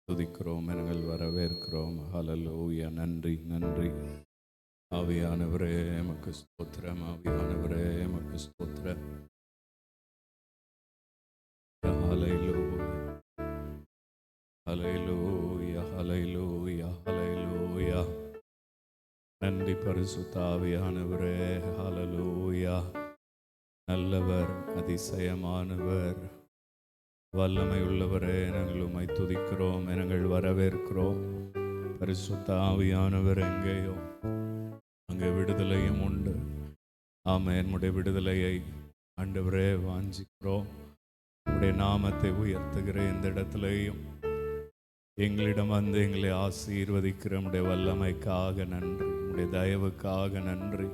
துதிக்கிறோம், நாங்கள் வரவேற்கிறோம். ஹல்லேலூயா. நன்றி நன்றி. ஆவியானவரே எமக்கு ஸ்தோத்திரம், ஆவியானவரே எமக்கு ஸ்தோத்திரம். ஹல்லேலூயா ஹல்லேலூயா ஹல்லேலூயா ஹல்லேலூயா. நன்றி பரிசுத்த ஆவியானவரே. ஹல்லேலூயா. நல்லவர், அதிசயமானவர், வல்லமை உள்ளவரே, நாங்கள் உம்மை துதிக்கிறோம், நாங்கள் வரவேற்கிறோம். பரிசுத்த ஆவியானவர் எங்கேயோ அங்கே விடுதலையும் உண்டு. ஆமென். என்னுடைய விடுதலையை ஆண்டவரே வாஞ்சிக்கிறோம். உம்முடைய நாமத்தை உயர்த்துகிற எந்த இடத்திலேயும் எங்களிடம் வந்து எங்களை ஆசீர்வதிக்கிற உம்முடைய வல்லமைக்காக நன்றி, உம்முடைய தயவுக்காக நன்றி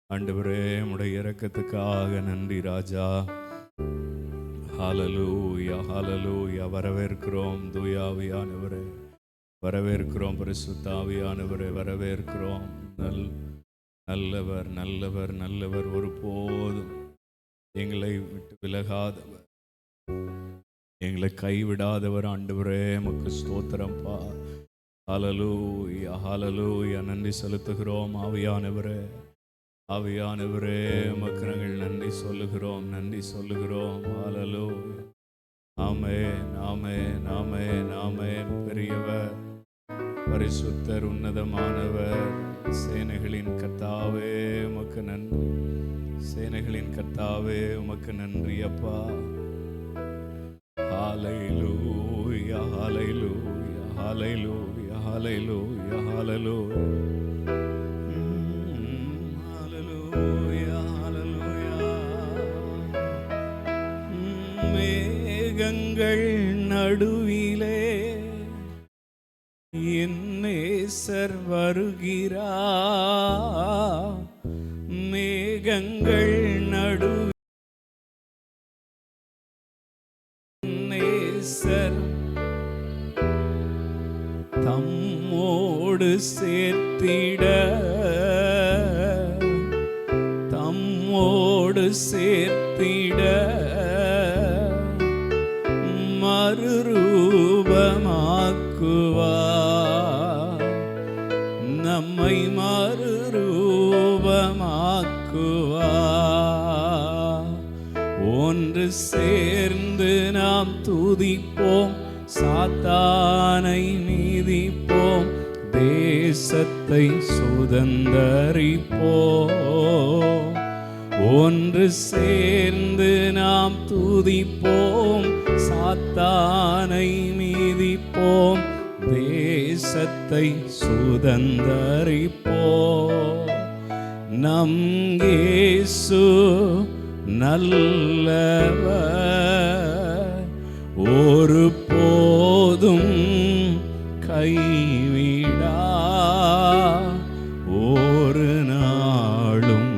ஆண்டவரே, உம்முடைய இரக்கத்துக்காக நன்றி ராஜா. ஹல்லேலூயா ஹல்லேலூயா. வரவேற்கிறோம் தூயாவியானவரே, வரவேற்கிறோம் பரிசுத்த ஆவியானவரே, வரவேற்கிறோம். நல்லவர் நல்லவர் நல்லவர், ஒருபோதும் எங்களை விட்டு விலகாதவர், எங்களை கைவிடாதவர் ஆண்டவரே, உமக்கு ஸ்தோத்திரம்பா. ஹல்லேலூயா ஹல்லேலூயா. நன்றி செலுத்துகிறோம் ஆவியானவரே. ஆவியானவரே உமக்கு நாங்கள் நன்றி சொல்லுகிறோம், நன்றி சொல்லுகிறோம். ஹல்லேலூயா. ஆமென் ஆமென் ஆமென் ஆமென். பெரியவர், பரிசுத்தர், உன்னதமானவர், சேனைகளின் கர்த்தாவே உமக்கு நன்றி, சேனைகளின் கர்த்தாவே உமக்கு நன்றி அப்பா. ஹல்லேலூயா ஹல்லேலூயா ஹல்லேலூயா ஹல்லேலூயா ஹல்லேலூயா. மேகங்கள் நடுவிலே என் நேசர் வருகிறார். மேகங்கள் நடுவில் நேசர் தம்மோடு சேர்த்திட, தம்மோடு சேர்த்திட மறுரூபமாக்குவார், நம்மை மறுரூபமாக்குவார். ஒன்று சேர்ந்து நாம் துதிப்போம், சாத்தானை மீதிப்போம், தேசத்தை சுதந்தரிப்போம். ஒன்று சேர்ந்து நாம் துதிப்போம், சாத்தானை மீதிப்போம், தேசத்தை சுதந்தரிப்போம். நம் இயேசு நல்லவர், ஒரு போதும் கைவிடா, ஒரு நாளும்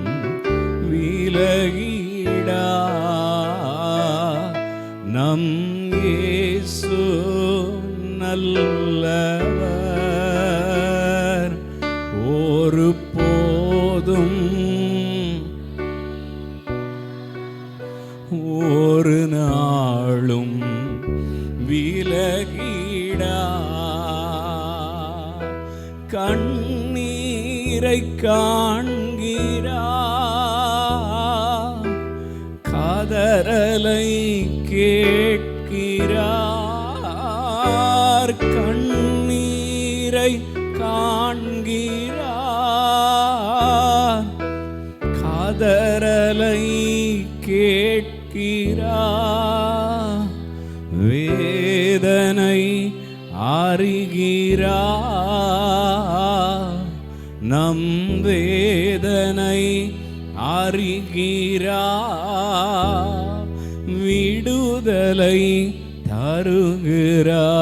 விலகிடா. நம் இயேசு நல்லவர், ஒரு போதும் ஒரு நாளும் விலகிடா. கண்ணீரை காண்கிறார், கதறலை கேட்கிறார். கண்ணீரை காண்கிறார், கதறலை கேட்கிறார். வேதனை அறிகிறார், நம் வேதனை அறிகிறார். விடுதலை தருகிறார்,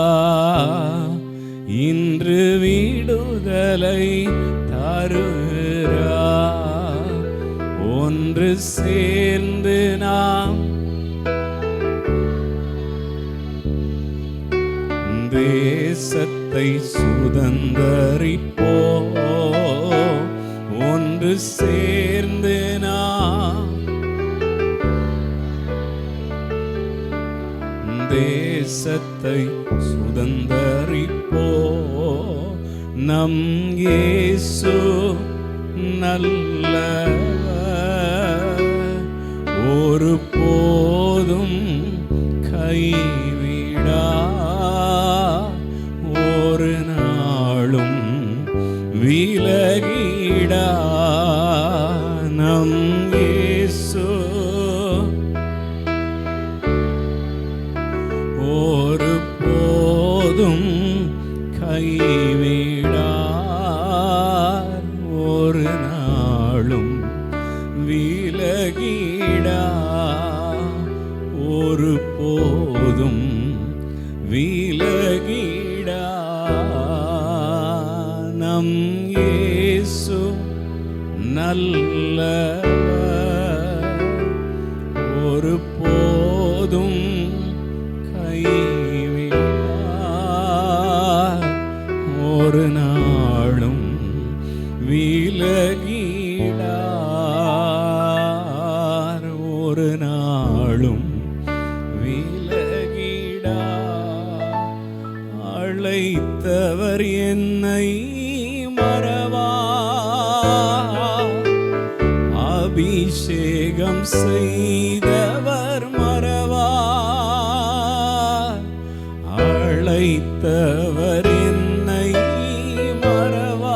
இன்று விடுதலை தருகிறார். ஒன்று சேர்ந்து நாம் தேசத்தை சுதந்தரிப்போம். ஒன்று சேர்ந்து நாம் தேசத்தை சுதந்தரிப்போம். நம் இயேசு நல்லவர், ஒரு போதும் கைவிடா, ஒரு நாளும் விலகிடா. நம் இயேசு ஒரு போதும் கைவிடார், ஒரு நாளும் விலகிடா, ஒரு போதும் விலகிடா. நம் இயேசு நல்லவர், ஒரு போதும் கைவிடார், ஒரு நாளும் விலகிடார், ஒரு நாளும் விலகிடார். அழைத்தவர் என்னை மறவார், அபிஷேகம் செய்தவர் மறவார். அழைத்தவர் என்னை மறவார்,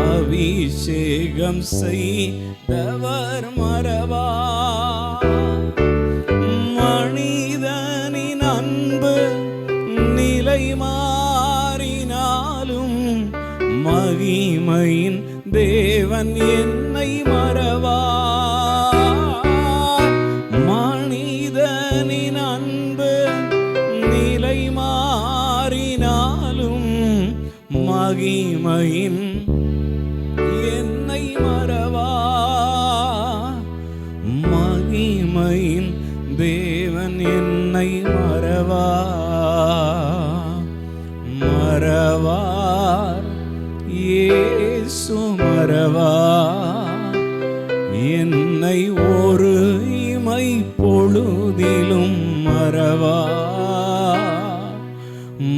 அபிஷேகம் செய்தவர் மறவார். மனிதனின் அன்பு நிலை மாறினாலும் மகிமையின் தேவன் என்னை மறவார். மனிதனின் அன்பு நிலை மாறினாலும் மகிமையின் என்னை மறவார். மகிமையின் தேவன் என்னை மறவார், மறவார். இயேசு மறவார் என்னை, ஒரு இமை பொழுதிலும் மறவார்,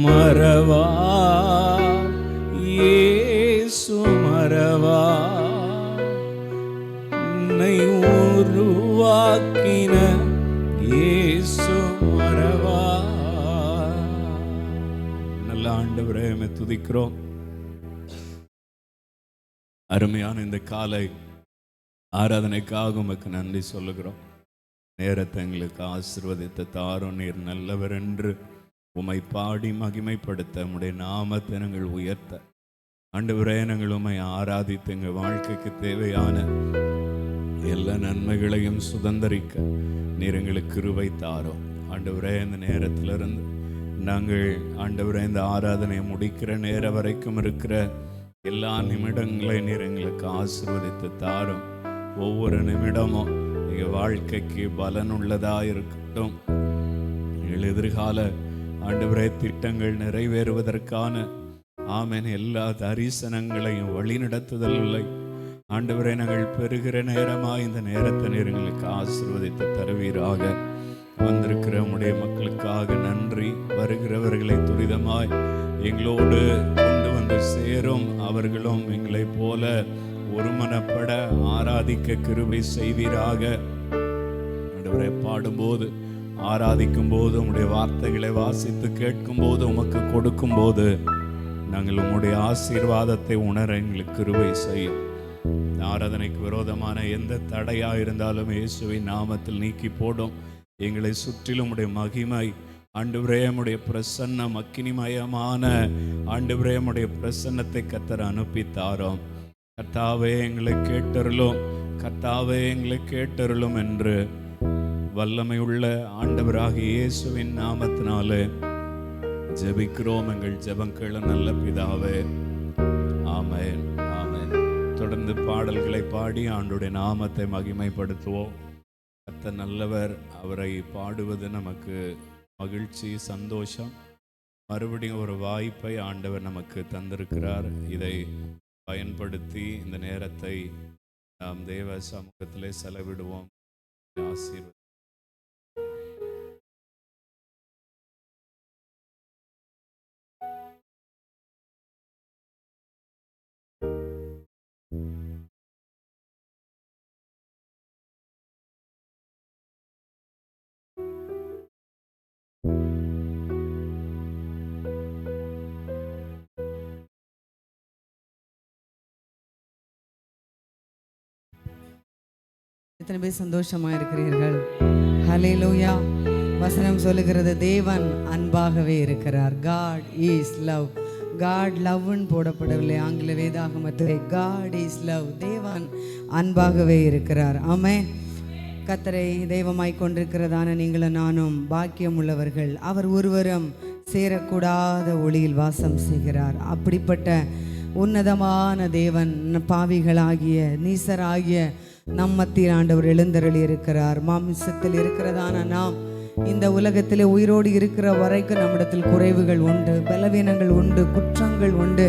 மறவார். இயேசு மறவார் என்னை உருவாக்கின இயேசு மறவார். நல்ல ஆண்டவரே, உம்மை துதிக்கிறோம். அருமையான இந்த காலை ஆராதனைக்காக உமக்கு நன்றி சொல்லுகிறோம். நேரத்தை எங்களுக்கு ஆசீர்வதித்து தாரும். நீர் நல்லவர் என்று உம்மை பாடி மகிமைப்படுத்த, உம்முடைய நாமத்தை நாங்கள் உயர்த்த, ஆண்டவரே நாங்கள் உம்மை ஆராதித்து எங்கள் வாழ்க்கைக்கு தேவையான எல்லா நன்மைகளையும் சுதந்திரிக்க நீர் எங்களுக்கு கிருபை தாரும். ஆண்டவரே, இந்த நேரத்திலிருந்து நாங்கள் ஆண்டவரே இந்த ஆராதனையை முடிக்கிற நேரம் வரைக்கும் இருக்கிற எல்லா நிமிடங்களையும் நீர் எங்களுக்கு ஆசீர்வதித்து தாரும். ஒவ்வொரு நிமிடமும் எங்கள் வாழ்க்கைக்கு பலனுள்ளதாக இருக்கட்டும். எங்கள் எதிர்கால ஆண்டவரே திட்டங்கள் நிறைவேறுவதற்கான ஆமென் எல்லா தரிசனங்களையும் வழிநடத்துதல்களை ஆண்டவரே நாங்கள் பெறுகிற நேரமாக இந்த நேரத்தை நீர் எங்களுக்கு ஆசீர்வதித்து தருவீராக. வந்திருக்கிற உம்முடைய மக்களுக்காக நன்றி. வருகிறவர்களை துரிதமாய் எங்களோடு கொண்டு வந்து சேரும். அவர்களும் எங்களைப் போல ஒருமனப்பட ஆராதிக்க கிருபை செய்வீராக. ஆண்டவரே, பாடும்போது ஆராதிக்கும் போது உம்முடைய வார்த்தைகளை வாசித்து கேட்கும் போது உமக்கு கொடுக்கும் போது நாங்கள் உம்முடைய ஆசீர்வாதத்தை உணர எங்களுக்கு கிருபை செய்யும். ஆராதனைக்கு விரோதமான எந்த தடையா இருந்தாலும் இயேசுவின் நாமத்தில் நீக்கி போடும். எங்களை சுற்றிலும் உடைய மகிமை ஆண்டவரே, உம்முடைய பிரசன்னம் அக்கினிமயமான ஆண்டவரே, உம்முடைய பிரசன்னத்தை கர்த்தர் அனுப்பி தாரோம். கர்த்தாவே, எங்களை கேட்டருளும், கர்த்தாவே எங்களை கேட்டருளும் என்று வல்லமை உள்ள ஆண்டவராகிய இயேசுவின் நாமத்தினாலே ஜெபிக்கிறோம். எங்கள் ஜெபங்கள் நல்ல பிதாவே, ஆமென், ஆமென். தொடர்ந்து பாடல்களை பாடி ஆண்டவருடைய நாமத்தை மகிமைப்படுத்துவோம். கர்த்தர் நல்லவர், அவரை பாடுவது நமக்கு மகிழ்ச்சி, சந்தோஷம். மறுபடியும் ஒரு வாய்ப்பை ஆண்டவர் நமக்கு தந்திருக்கிறார். இதை பயன்படுத்தி இந்த நேரத்தை நாம் தேவ சமூகத்திலே செலவிடுவோம். ஆசீர்வாதம். எத்தனை பேர் சந்தோஷமா இருக்கிறீர்கள்? ஹல்லேலூயா. வசனம் சொல்லுகிறது, தேவன் அன்பாகவே இருக்கிறார். God is love. காட் லவ்னு போடப்படவில்லை ஆங்கில வேதாகமத்திலே. God is love. தேவன் அன்பாகவே இருக்கிறார். ஆமென். கர்த்தரை தெய்வமாய் கொண்டிருக்கிறதான நீங்களும் நானும் பாக்கியம் உள்ளவர்கள். அவர் ஒருவரும் சேரக்கூடாத ஒளியில் வாசம் செய்கிறார். அப்படிப்பட்ட உன்னதமான தேவன் பாவிகளாகிய நீசராகிய நம் மத்தியில் ஆண்டவர் எழுந்தருளி இருக்கிறார். மாமிசத்தில் இருக்கிறதான நாம் இந்த உலகத்திலே உயிரோடு இருக்கிற வரைக்கும் நம்மிடத்தில் குறைவுகள் உண்டு, பலவீனங்கள் உண்டு, குற்றங்கள் உண்டு.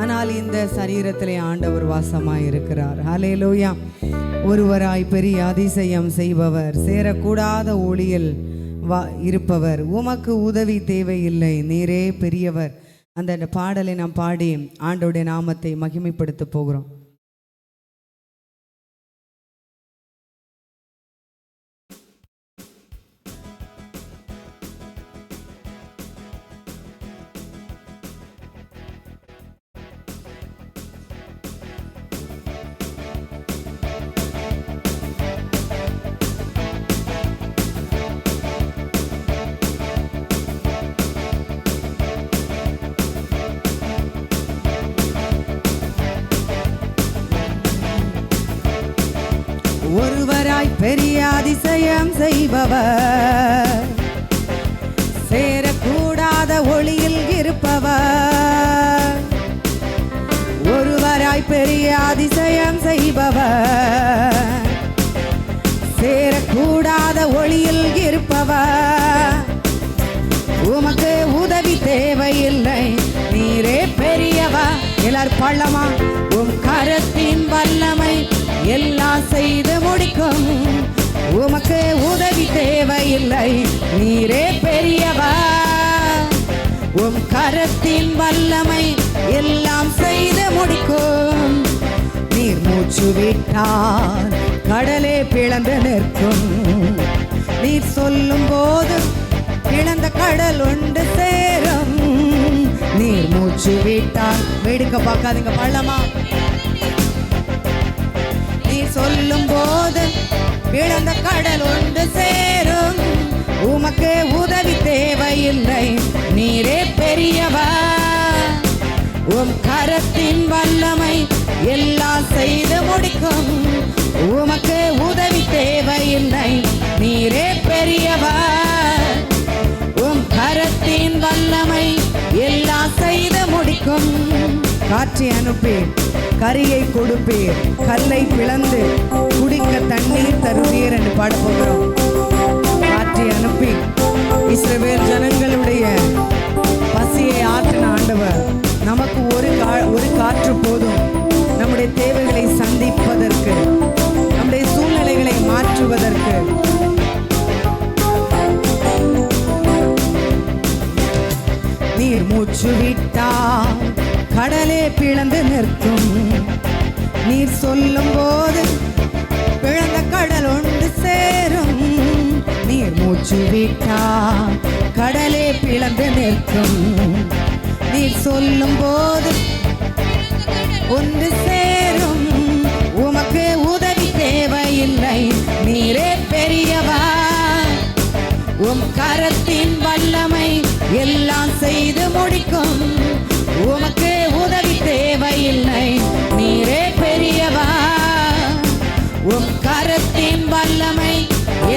ஆனால் இந்த சரீரத்திலே ஆண்டவர் வாசமாய் இருக்கிறார். ஹல்லேலூயா. ஒருவராய் பெரிய அதிசயம் செய்பவர், சேரக்கூடாத ஒளியில் இருப்பவர், உமக்கு உதவி தேவையில்லை, நீரே பெரியவர். அந்த பாடலை நாம் பாடி ஆண்டவருடைய நாமத்தை மகிமைப்படுத்த போகிறோம். ஒருவராய் பெரிய அதிசயம் செய்பவர், சேரக்கூடாத ஒளியில் இருப்பவர். ஒருவராய் பெரிய அதிசயம் செய்பவர், சேரக்கூடாத ஒளியில் இருப்பவர். உமக்கு உதவி தேவையில்லை, நீரே பெரியவர். எல்லாரும் பள்ளமா. உம் கரத்தின் வல்லமை எல்லாம் செய்து முடிக்கும். உமக்கு உதவி தேவையில்லை, நீரே பெரியவர். உம் கரத்தின் வல்லமை எல்லாம் செய்து முடிக்கும். நீர் மூச்சு விட்டால் கடலே பிளந்து நிற்கும். நீர் சொல்லும் போது பிளந்த கடல் ஒன்று சேரும். நீர் மூச்சு விட்டால் வேடிக்கை பார்க்காதீங்க பள்ளமா. நீர் சொல்லும் போது பிளந்த கடல் ஒன்று சேரும். உமக்கு உதவி தேவையில்லை, நீரே பெரியவர். உம் கரத்தின் வல்லமை எல்லாம் செய்து முடிக்கும். உமக்கு உதவி தேவையில்லை, நீரே பெரியவர். உம் கரத்தின் வல்லமை எல்லாம் செய்து முடிக்கும். காற்றை அனுப்பி கரியை கொடுப்பீர், கல்லை பிளந்து குடிக்க தண்ணீர் தருவீர் என்று பாட போகிறோம். காற்றை அனுப்பி இஸ்ரவேல் ஜனங்களுடைய பசியை ஆற்றின ஆண்டவர். நமக்கு ஒரு காற்று போதும் நம்முடைய தேவைகளை சந்திப்பதற்கு, நம்முடைய சூழ்நிலைகளை மாற்றுவதற்கு. நீர் மூச்சு விட்டால் கடலே பிளந்து நிற்கும். நீர் சொல்லும் போது பிளந்த கடல் ஒன்று சேரும். நீர் மூச்சு விட்டால் கடலே பிளந்து நிற்கும். நீர் சொல்லும் போது ஒன்று சேரும். உமக்கு உதவி தேவையில்லை, நீரே பெரியவர். உம் கரத்தின் வல்லமை எல்லாம் செய்து முடிக்கும். உமக்கு உதவி தேவையில்லை, நீரே பெரியவர். உம் கரத்தின் வல்லமை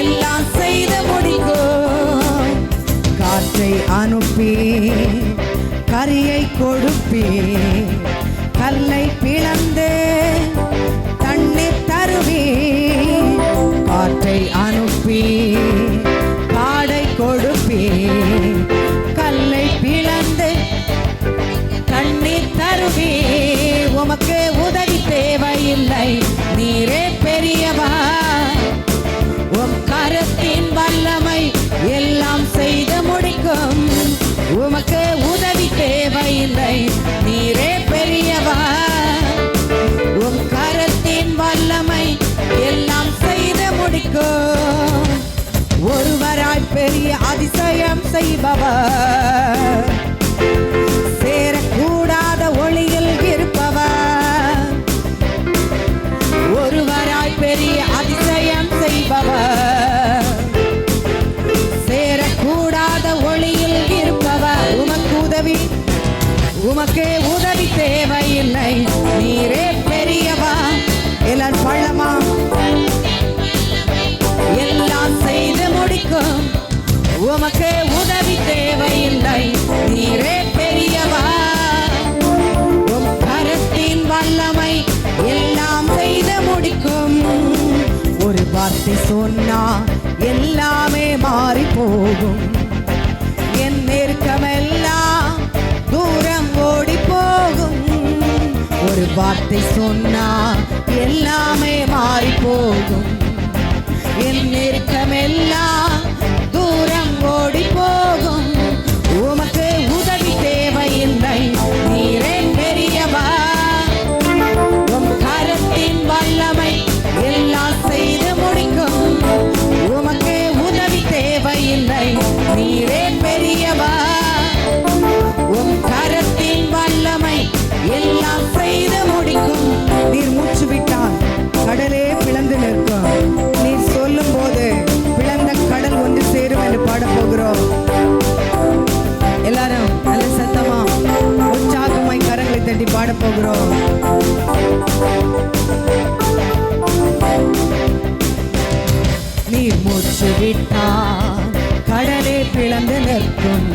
எல்லாம் செய்து முடிக்கும். காற்றை அனுப்பி கரியை கொடுப்பி, கல்லை பிளந்து தண்ணீர் தருவி. காற்றை அனுப்பி காடை கொடுப்பி, கல்லை பிளந்து தண்ணீர் தருவி. உமக்கு உதவி தேவையில்லை, நீரே பெரியவர். உம் கரத்தின் வல்லமை எல்லாம் செய்து முடிக்கும். உமக்கு உதவி தேவையில்லை, நீரே பெரியவர். செய்பவர், சேரக்கூடாத ஒளியில் இருப்பவர், ஒருவராய் பெரிய அதிசயம் செய்பவர், சேரக்கூடாத ஒளியில் இருப்பவர். உமக்கே உதவி தேவையில்லை, நீரே பெரியவா. எல்லாரும் பள்ளமா எல்லாம் செய்து முடிக்கும். உமக்கே உதவி தேவையில்லை, நீரே பெரியவா. உம் கரத்தின் வல்லமை எல்லாம் செய்து முடிக்கும். ஒரு வார்த்தை சொன்னா எல்லாமே மாறி போகும். என் நெருக்கமெல்லாம் தூரம் ஓடி போகும். ஒரு வார்த்தை சொன்னா எல்லாமே மாறி போகும். என் நெருக்கமெல்லாம் தூரம் ஓடி போகும். உமக்கு உதவி தேவையில்லை, நீரே பெரியவா. உம் கரத்தின் வல்லமை எல்லாம் செய்து முடிக்கும். உமக்கு உதவி தேவையில்லை, நீரே பெரியவா. உம் கரத்தின் வல்லமை எல்லாம் செய்து முடிக்கும். நீர் மூச்சு விட்டால் கடலே பிளந்து நிற்கும். நீர் சொல்லும் போது பிளந்த கடல் ஒன்று சேரும் என்று பாட போகிறோம். எல்லாரும் நல்ல சத்தமா உற்சாகமாய் கரங்களை தட்டி பாட போகிறோம். நீர் மூச்சு விட்டால் கடலே பிளந்து நிற்கும்.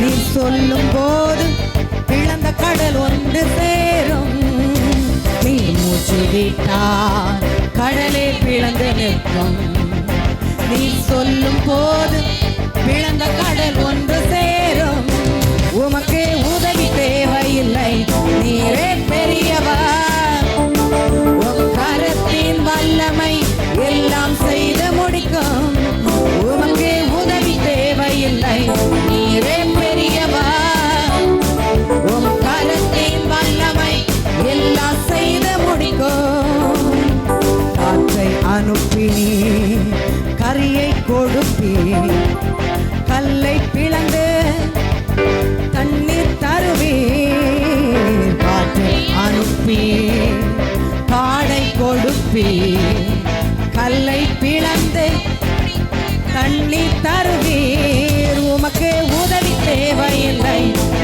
நீ சொல்லும் போது பிளந்த கடல் ஒன்று சேரும். நீ மூச்சு விட்டால் கடலே பிளந்து நிற்கும். நீ சொல்லும் போது பிளந்த கடல் ஒன்று சேரும். உமக்கு உதவி தேவையில்லை, நீரே பெரியவா. உம் கரத்தின் வல்லமை எல்லாம் செய்து முடிக்கும். உமக்கு உதவி தேவையில்லை, நீரே பெரியவா. உம் கரத்தின் வல்லமை எல்லாம் செய்து முடிக்கும். காற்றை அனுப்பி கரியை கொடுப்பி, கல்லை பிளந்து தண்ணீர் தருவீர். காற்றை அனுப்பி காடை கொடுப்பி, கல்லை பிளந்து தண்ணீர் தருவீர். உமக்கு உதவி தேவையில்லை,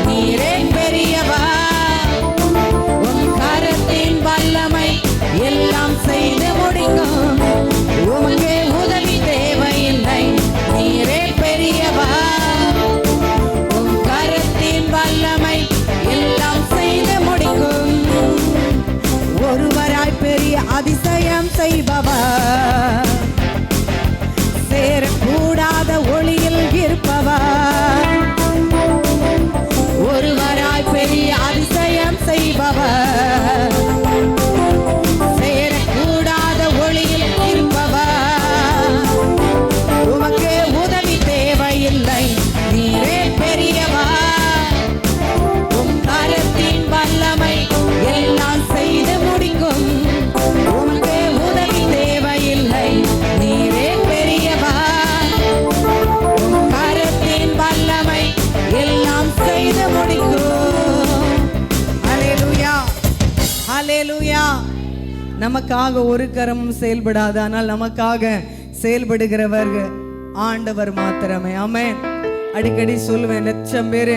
நீரே பெரியவா. உம் கரத்தின் வல்லமை எல்லாம் செய்து முடிக்கும். உமக்கு உதவி தேவையில்லை, நீரே பெரியவா. உம் கரத்தின் வல்லமை எல்லாம் செய்து முடிக்கும். ஒருவராய் பெரிய அதிசயம் செய்பவர், சேரக்கூடாத ஒளியில் இருப்பவர், ஒருவராய் பெரிய அதிசயம் செய்பவர், சேரக்கூடாத ஒளியில் இருப்பவர். உமக்கு உதவி தேவையில்லை, நீரே பெரியவா. உம் கரத்தின் வல்லமை எல்லாம் செய்து முடிக்கும். உமக்கு உதவி தேவையில்லை, நீரே பெரியவா. உம் கரத்தின் வல்லமை எல்லாம் செய்து முடிக்கும். ஹல்லேலூயா, ஹல்லேலூயா. நமக்காக ஒரு கரமும் செயல்படாது, ஆனால் நமக்காக செயல்படுகிறவர் ஆண்டவர் மாத்திரமே. ஆமென். அடிக்கடி சொல்லுவேன், லட்சம் பேரு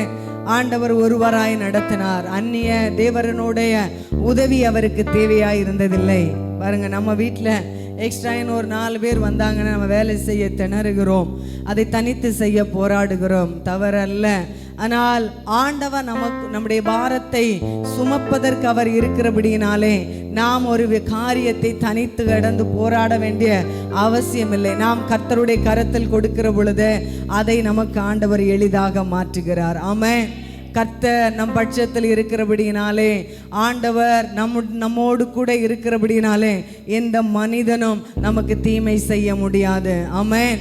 ஆண்டவர் ஒருவராய் நடத்தினார். அந்நிய தேவரனுடைய உதவி அவருக்கு தேவையாய் இருந்ததில்லை. பாருங்க, நம்ம வீட்டில் எக்ஸ்ட்ரா ஒரு 4 பேர் வந்தாங்கன்னா நம்ம வேலை செய்ய திணறுகிறோம், அதை தனித்து செய்ய போராடுகிறோம், தவறல்ல. ஆனால் ஆண்டவர் நம்முடைய பாரத்தை சுமப்பதற்கு அவர் இருக்கிறபடியினாலே நாம் ஒரு காரியத்தை தனித்து கடந்து போராட வேண்டிய அவசியமில்லை. நாம் கர்த்தருடைய கரத்தில் கொடுக்கிற பொழுது அதை நமக்கு ஆண்டவர் எளிதாக மாற்றுகிறார். ஆமென். கர்த்தர் நம் பட்சத்தில் இருக்கிறபடியினாலே, ஆண்டவர் நம்மோடு கூட இருக்கிறபடியினாலே எந்த மனிதனும் நமக்கு தீமை செய்ய முடியாது. ஆமென்.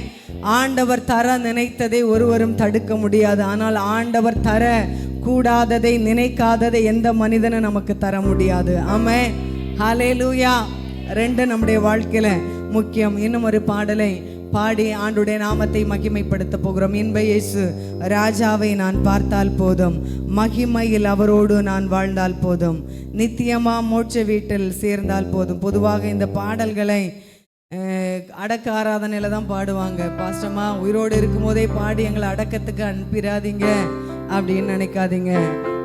ஆண்டவர் தர நினைத்ததை ஒருவரும் தடுக்க முடியாது. ஆனால் ஆண்டவர் தர கூடாததை, நினைக்காததை எந்த மனிதனும் நமக்கு தர முடியாது. ஆமென். ஹல்லேலூயா. 2 நம்முடைய வாழ்க்கையில முக்கியம். இன்னும் ஒரு பாடலை பாடி ஆண்டுடைய நாமத்தை மகிமைப்படுத்த போகிறோம். இன்ப இயேசு ராஜாவை நான் பார்த்தால் போதும், மகிமையில் அவரோடு நான் வாழ்ந்தால் போதும், நித்தியமா மோட்ச வீட்டில் சேர்ந்தால் போதும். பொதுவாக இந்த பாடல்களை அடக்க ஆராதனையில் தான் பாடுவாங்க. பாஸ்டமா உயிரோடு இருக்கும்போதே பாடி எங்களை அடக்கத்துக்கு அனுப்பிடாதீங்க அப்படின்னு நினைக்காதீங்க.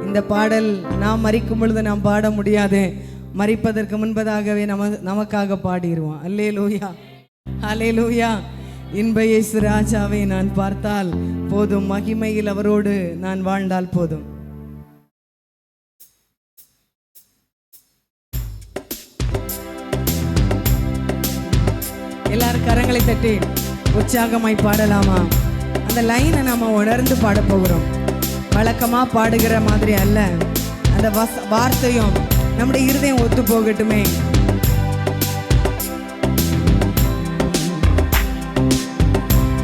இந்த பாடல் நாம் மரிக்கும் பொழுது நாம் பாட முடியாது, மரிப்பதற்கு முன்பதாகவே நமக்காக பாடிடுவோம். அல்லேலூயா, அல்லேலூயா. இன்ப இயேசு ராஜாவை நான் பார்த்தால் போதும், மகிமையில் அவரோடு நான் வாழ்ந்தால் போதும். எல்லாரும் கரங்களை தட்டி உற்சாகமாய் பாடலாமா? அந்த லைனை நம்ம உணர்ந்து பாட போகிறோம். வழக்கமா பாடுகிற மாதிரி அல்ல, அந்த வார்த்தையும் நம்முடைய இருதயம் ஒத்து போகட்டுமே.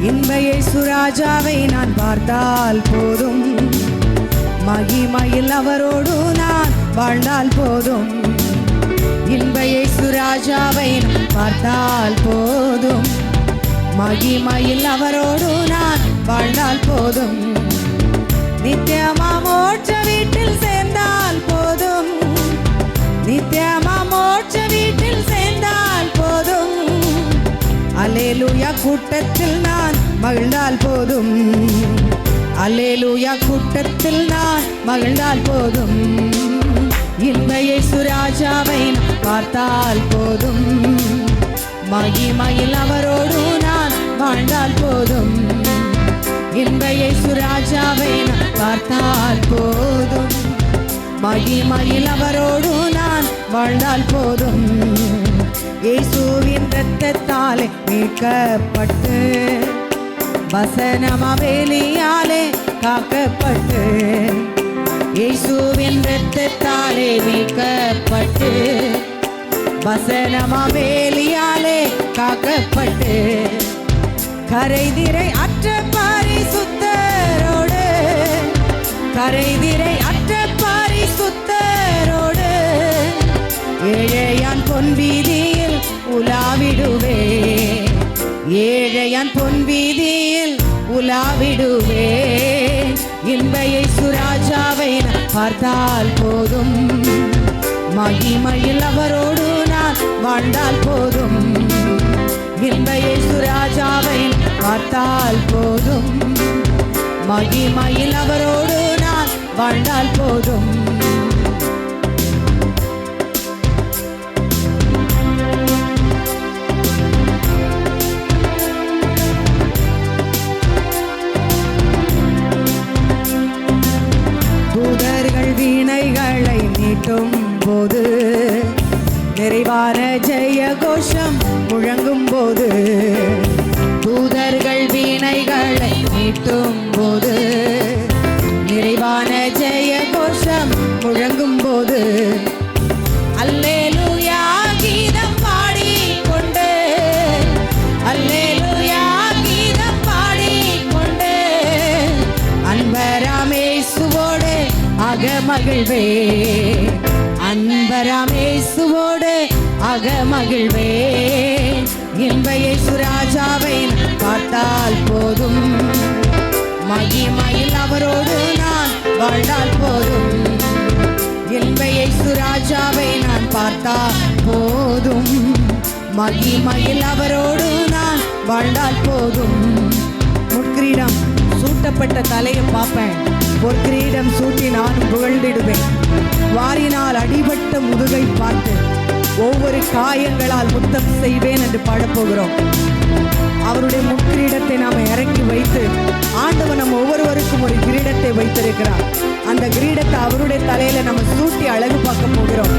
இன்ப இயேசு ராஜாவை நான் பார்த்தால் போதும், மகிமையில் அவரோடு நான் வாழ்ந்தால் போதும். இன்ப இயேசு ராஜாவை நான் பார்த்தால் போதும், மகிமையில் அவரோடு நான் வாழ்ந்தால் போதும். நித்தியமா மோட்ச வீட்டில் சேர்ந்தால் போதும், நித்தியமா மோட்ச வீட்டில் சேர்ந்தால் போதும். அல்லேலூயா கூட்டத்தில் நான் மகிழ்ந்தால் போதும், அல்லேலூயா கூட்டத்தில் நான் மகிழ்ந்தால் போதும். இன்ப இயேசு ராஜாவை பார்த்தால் போதும், மகிமையில் அவரோடு நான் வாழ்ந்தால் போதும். இன்ப இயேசு ராஜாவை பார்த்தால் போதும், மகிமையில் அவரோடு நான் வாழ்ந்தால் போதும். இயேசுவின் இரத்தத்தாலே மீட்கப்பட்டு, வசனமா வேலியாலே காக்கப்பட்டு, இயேசுவின் இரத்தத்தாலே மீட்கப்பட்டு, வசனமா வேலியாலே காக்கப்பட்டு, கரைதிரை அற்ற பரிசுத்தரோடு, கரைதிரை அற்ற பரிசுத்தரோடு, ஏழையான் பொன் வீதியில் உலாவிடுவே, ஏழையான் பொன் வீதியில் உலாவிடுவே. இன்ப இயேசு ராஜாவை நான் பார்த்தால் போதும், மகிமையில் அவரோடு நான் வாழ்ந்தால் போதும். இன்ப இயேசு ராஜாவை பார்த்தால் போதும், மகிமையில் அவரோடு நான் வாழ்ந்தால் போதும். தூதர்கள் வீணைகளை மீட்டும் போது, நிறைவான ஜெய கோஷம் முழங்கும் போது, தூதர்கள் வீணைகளை மீட்டும் போது, நிறைவான ஜெய கோஷம் முழங்கும் போது, அல்லேலூயா கீதம் பாடிக்கொண்டு, அல்லேலூயா கீதம் பாடிக்கொண்டு, அன்பராமேசுவோடு அகமகிழ்வே, அன்பராமேசுவோடு அகமகிழ்வே. இன்ப இயேசு ராஜாவை பார்த்தால் போதும், மகிமையில் அவரோடு நான் வாழ்ந்தால் போதும். இன்ப இயேசு ராஜாவை நான் பார்த்தால் போதும், மகிமையில் அவரோடு நான் வாழ்ந்தால் போதும். முட்கிரீடம் சூட்டப்பட்ட தலையை பார்ப்பேன், ஒரு கிரீடம் சூட்டி நான் புகழ்ந்திடுவேன். வாரினால் அடிபட்ட முதுகை பார்த்து ஒவ்வொரு காயங்களால் முத்தம் செய்வேன் என்று பாடப்போகிறோம். அவருடைய முக்கிரீடத்தை நாம் இறக்கி வைத்து, ஆண்டவர் நம்ம ஒவ்வொருவருக்கும் ஒரு கிரீடத்தை வைத்திருக்கிறார். அந்த கிரீடத்தை அவருடைய தலையில நம்ம சூட்டி அழகு பார்க்க போகிறோம்.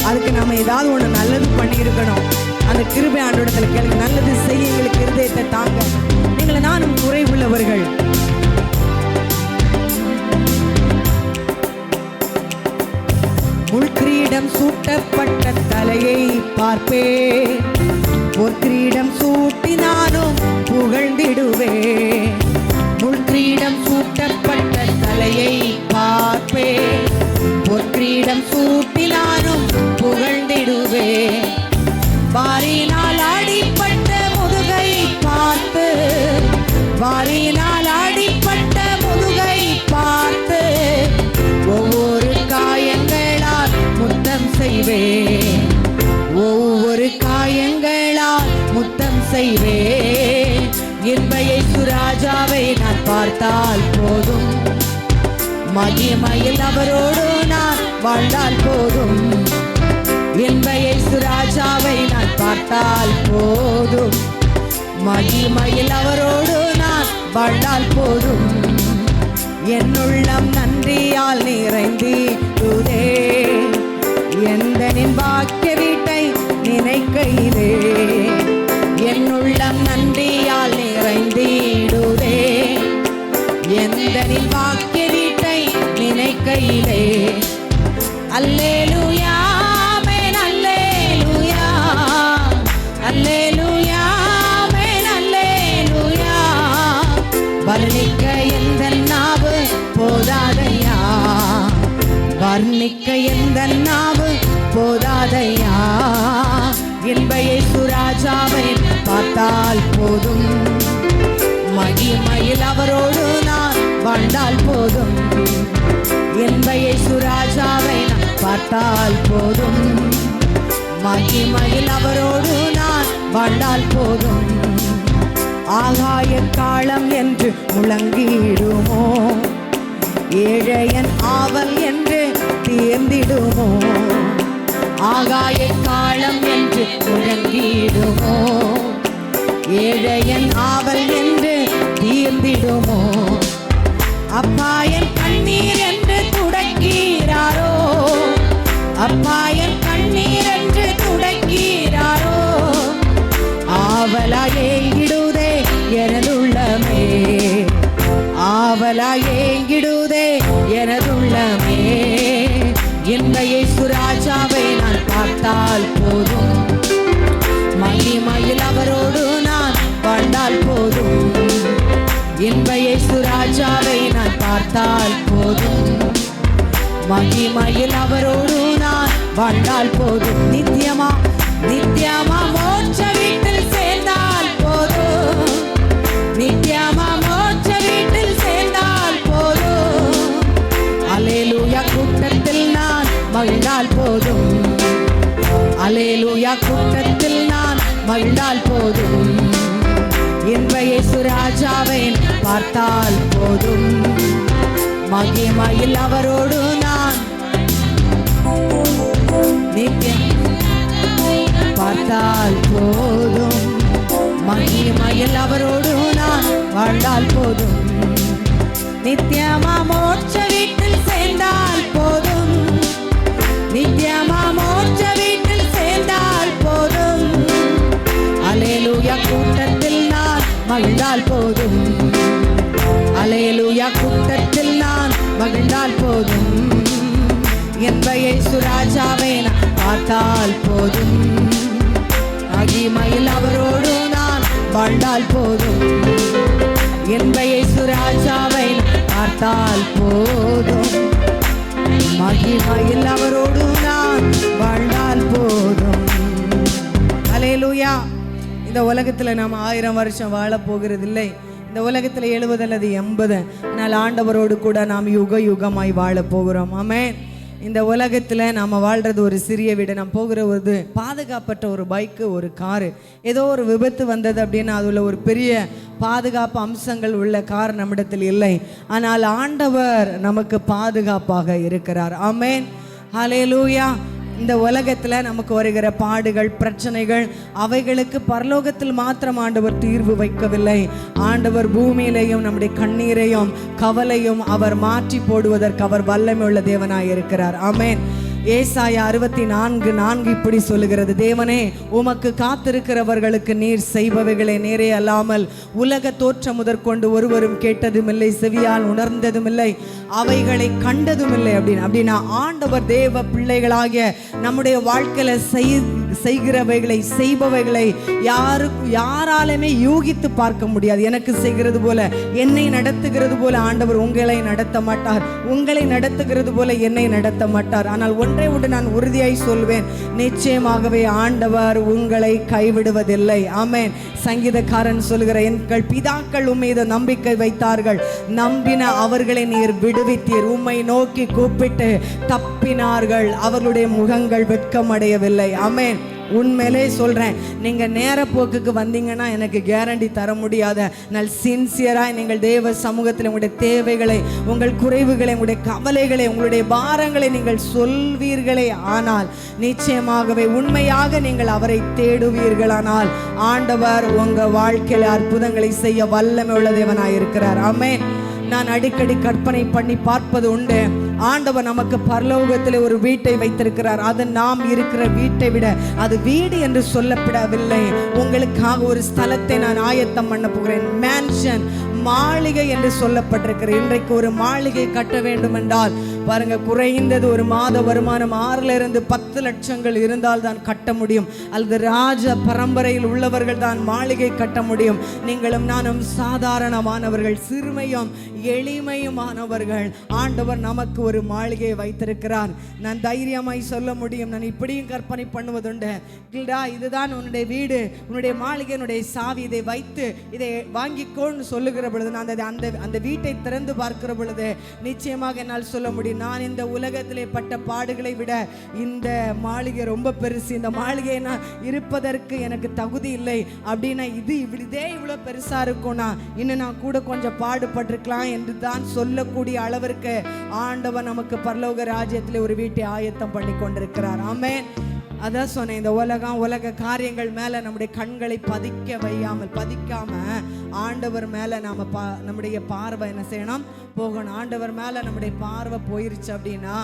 அதுக்கு நம்ம ஏதாவது ஒன்று நல்லது பண்ணியிருக்கணும். அந்த கிருபை ஆண்டவரிடத்துல கேளுங்க, நல்லது செய்ய எங்களுக்கு இருதயத்தை தாங்க. நீங்கள நானும் குறைவுள்ளவர்கள். முள்கிரீடம் சூட்டப்பட்ட தலையை பார்ப்பேன், ஒரு கிரீடம் சூட்டி நானும் புகழ்ந்திடுவேன். முள்கிரீடம் சூட்டப்பட்ட தலையை பார்ப்பேன், ஒரு கிரீடம் சூட்டி நானும் புகழ்ந்திடுவேன். வாரினால் அடிப்பட்ட முதுகை பார்த்து பார்த்தால் போதும், மகிமையில் அவரோடு நான் வாழ்ந்தால் போதும். இன்ப இயேசு ராஜாவை நான் பார்த்தால் போதும், மகிமையில் அவரோடு நான் வாழ்ந்தால் போதும். என்னுள்ளம் நன்றியால் நிறைந்திடுதே, எந்தனின் பாக்கிய வீட்டை நினைக்கையிலே. என்னுள்ளம் நன்றியால் நிறைந்திடுதே, எந்தனின் பாக்கிய வீட்டை நினைக்கையிலே. அல்லேலூயா ஆமென், அல்லேலூயா, அல்லேலூயா ஆமென், அல்லேலூயா. வர்ணிக்க எந்த நாவு போதாதையா, வர்ணிக்க எந்த நாவு போதாதையா. இன்ப இயேசு ராஜாவை பார்த்தால் போதும், மகிமையில் அவரோடு நான் வாழ்ந்தால் போதும். இன்ப இயேசு ராஜாவை நான் பார்த்தால் போதும், மகிமையில் அவரோடு நான் வாழ்ந்தால் போதும். ஆகாய காலம் என்று முழங்கிடுமோ, ஏழையன் ஆவல் என்று தேர்ந்திடுமோ. ஆகாய காலம் என்று முழங்கிடுமோ, ஏழையன் ஆவல் என்று தீர்ந்திடுமோ. அப்பாயன் கண்ணீர் என்று துடைக்கிறாரோ, அப்பாயன் கண்ணீர் என்று துடைக்கிறாரோ. ஆவலாய் ஏங்கிடுதே எனதுள்ளமே, ஆவலாய் ஏங்கிடுதே எனதுள்ளமே. இன்ப இயேசு ராஜாவை நான் பார்த்தால் போதும், மகிமையில் அவரோடு நான் வாழ்ந்தால் போதும். இன்ப இயேசு ராஜாவை நான் பார்த்தால் போதும், மகிமையில் அவரோடு நான் வாழ்ந்தால் போதும். நித்தியமா நித்தியமா மோட்ச வீட்டில் சேர்ந்தால் போதும், நித்தியமா மோட்ச வீட்டில் சேர்ந்தால் போதும். அல்லேலூயா கூட்டத்தில் நான் மகிழ்ந்தால் போதும், அல்லேலூயா கூட்டத்தில் நான் மகிழ்ந்தால் போதும். இன்ப இயேசு ராஜாவை பார்த்தால் போதும், மகிமையில் அவரோடு நான் நித்தியம் பார்த்தால் போதும், மகிமையில் அவரோடு நான் வாழ்ந்தால் போதும். நித்தியமா மோட்ச வீட்டில் சேர்ந்தால் போதும், நித்தியமா மோட்ச வீட்டில் சேர்ந்தால் போதும். அல்லேலூயா கூட்டத்தில் நான் மகிழ்ந்தால் போதும், அல்லேலூயா கூட்டத்தில் நான் மகிழ்ந்தால் போதும். இன்ப இயேசு ராஜாவை நான் பார்த்தால் போதும், மகிமையில் அவரோடு நான் வாழ்ந்தால் போதும். இன்ப இயேசு ராஜாவை நான் பார்த்தால் போதும், மகிமையில் அவரோடு நான் வாழ்ந்தால் போதும். அல்லேலூயா. இந்த உலகத்தில் நாம் 1000 வருஷம் வாழ போகிறதில்லை. இந்த உலகத்தில் 70 அல்லது 80, ஆனால் ஆண்டவரோடு கூட நாம் யுக யுகமாய் வாழ போகிறோம். ஆமென். இந்த உலகத்தில் நாம் வாழ்கிறது ஒரு சிறிய வீடு. நாம் போகிற ஒரு பாதுகாப்பற்ற ஒரு பைக்கு, ஒரு காரு, ஏதோ ஒரு விபத்து வந்தது அப்படின்னா அதில் ஒரு பெரிய பாதுகாப்பு அம்சங்கள் உள்ள கார் நம்மிடத்தில் இல்லை. ஆனால் ஆண்டவர் நமக்கு பாதுகாப்பாக இருக்கிறார். ஆமென், ஹல்லேலூயா. இந்த உலகத்தில் நமக்கு வருகிற பாடுகள், பிரச்சனைகள், அவைகளுக்கு பரலோகத்தில் மாத்திரம் ஆண்டவர் தீர்வு வைக்கவில்லை. ஆண்டவர் பூமியிலையும் நம்முடைய கண்ணீரையும் கவலையும் அவர் மாற்றி போடுவதற்கு அவர் வல்லமை உள்ள தேவனாய் இருக்கிறார். ஆமென். ஏசாயா 64:4 இப்படி சொல்லுகிறது, தேவனே உமக்கு காத்திருக்கிறவர்களுக்கு நீர் செய்பவைகளை நேரே அல்லாமல் உலக தோற்றம் முதற்கொண்டு ஒருவரும் கேட்டதுமில்லை, செவியால் உணர்ந்ததுமில்லை, அவைகளை கண்டதுமில்லை அப்படின்னா ஆண்டவர் தேவ பிள்ளைகளாகிய நம்முடைய வாழ்க்கையில செய்கிறவைகளை செய்பவைகளை யாராலுமே யூகித்து பார்க்க முடியாது. எனக்கு செய்கிறது போல, என்னை நடத்துகிறது போல ஆண்டவர் உங்களை நடத்த மாட்டார், உங்களை நடத்துகிறது போல என்னை நடத்த மாட்டார். ஆனால் ஒன்றை விட்டு நான் உறுதியாய் சொல்வேன், நிச்சயமாகவே ஆண்டவர் உங்களை கைவிடுவதில்லை. ஆமென். சங்கீதக்காரன் சொல்கிற, எங்கள் பிதாக்கள் உம்மீது நம்பிக்கை வைத்தார்கள், நம்பின அவர்களை நீர் விடுவித்தீர், உம்மை நோக்கி கூப்பிட்டு தப்பினார்கள், அவர்களுடைய முகங்கள் வெட்கமடையவில்லை. ஆமென். உண்மையிலே சொல்றேன், நீங்க நேர போக்குக்கு வந்தீங்கன்னா எனக்கு கேரண்டி தர முடியாத. நான் சின்சியராய் நீங்கள் தேவ சமூகத்தில் உங்களுடைய தேவைகளை, உங்கள் குறைவுகளை, உங்களுடைய கவலைகளை, உங்களுடைய பாரங்களை நீங்கள் சொல்வீர்களே ஆனால், நிச்சயமாகவே உண்மையாக நீங்கள் அவரை தேடுவீர்களானால் ஆண்டவர் உங்க வாழ்க்கையில் அற்புதங்களை செய்ய வல்லமை உள்ள தேவனாய் இருக்கிறார். ஆமென். நான் அடிக்கடி கற்பனை பண்ணி பார்ப்பது உண்டு. ஆண்டவர் நமக்கு பரலோகத்தில் ஒரு வீட்டை வைத்திருக்கிறார். அது நாம் இருக்கிற வீட்டை விட அது வீடு என்று சொல்லப்படவில்லை. உங்களுக்காக ஒரு ஸ்தலத்தை நான் ஆயத்தம் பண்ண போகிறேன். மேன்ஷன், மாளிகை என்று சொல்லப்பட்டிருக்கிற. இன்றைக்கு ஒரு மாளிகை கட்ட வேண்டும் என்றால் பாருங்க, குறைந்தது ஒரு மாத வருமானம் 6 to 10 லட்சங்கள் இருந்தால் தான் கட்ட முடியும். அல்லது ராஜ பரம்பரையில் உள்ளவர்கள் தான் மாளிகை கட்ட முடியும். நீங்களும் நானும் சாதாரணமானவர்கள், சிறுமையும் எளிமையுமானவர்கள். ஆண்டவர் நமக்கு ஒரு மாளிகையை வைத்திருக்கிறார். நான் தைரியமாய் சொல்ல முடியும். நான் இப்படியும் கற்பனை பண்ணுவதுண்டு. இதுதான் உன்னுடைய வீடு, உன்னுடைய மாளிகை, உன்னுடைய சாவி, இதை வைத்து இதை வாங்கிக்கோன்னு சொல்லுகிற பொழுது, நான் அந்த வீட்டை திறந்து பார்க்கிற பொழுது நிச்சயமாக என்னால் சொல்ல முடியும், நான் இந்த உலகத்திலே பட்ட பாடுகளை விட இந்த மாளிகை ரொம்ப பெருசு. இந்த மாளிகை நான் இருப்பதற்கு எனக்கு தகுதி இல்லை அப்படின்னா, இதே இவ்வளவு பெருசா இருக்கும்னா இன்னும் நான் கூட கொஞ்சம் பாடுபட்டிருக்கலாம் என்று தான் சொல்லக்கூடிய அளவிற்கு ஆண்டவர் நமக்கு பரலோக ராஜ்யத்திலே ஒரு வீட்டை ஆயத்தம் பண்ணி கொண்டிருக்கிறார். ஆமென். அதான் சொன்னேன், இந்த உலக காரியங்கள் மேல நம்முடைய கண்களை பதிக்காம ஆண்டவர் மேல நாம நம்முடைய பார்வை என்ன செய்யணும், போகணும். ஆண்டவர் மேல நம்முடைய பார்வை போயிருச்சு அப்படின்னா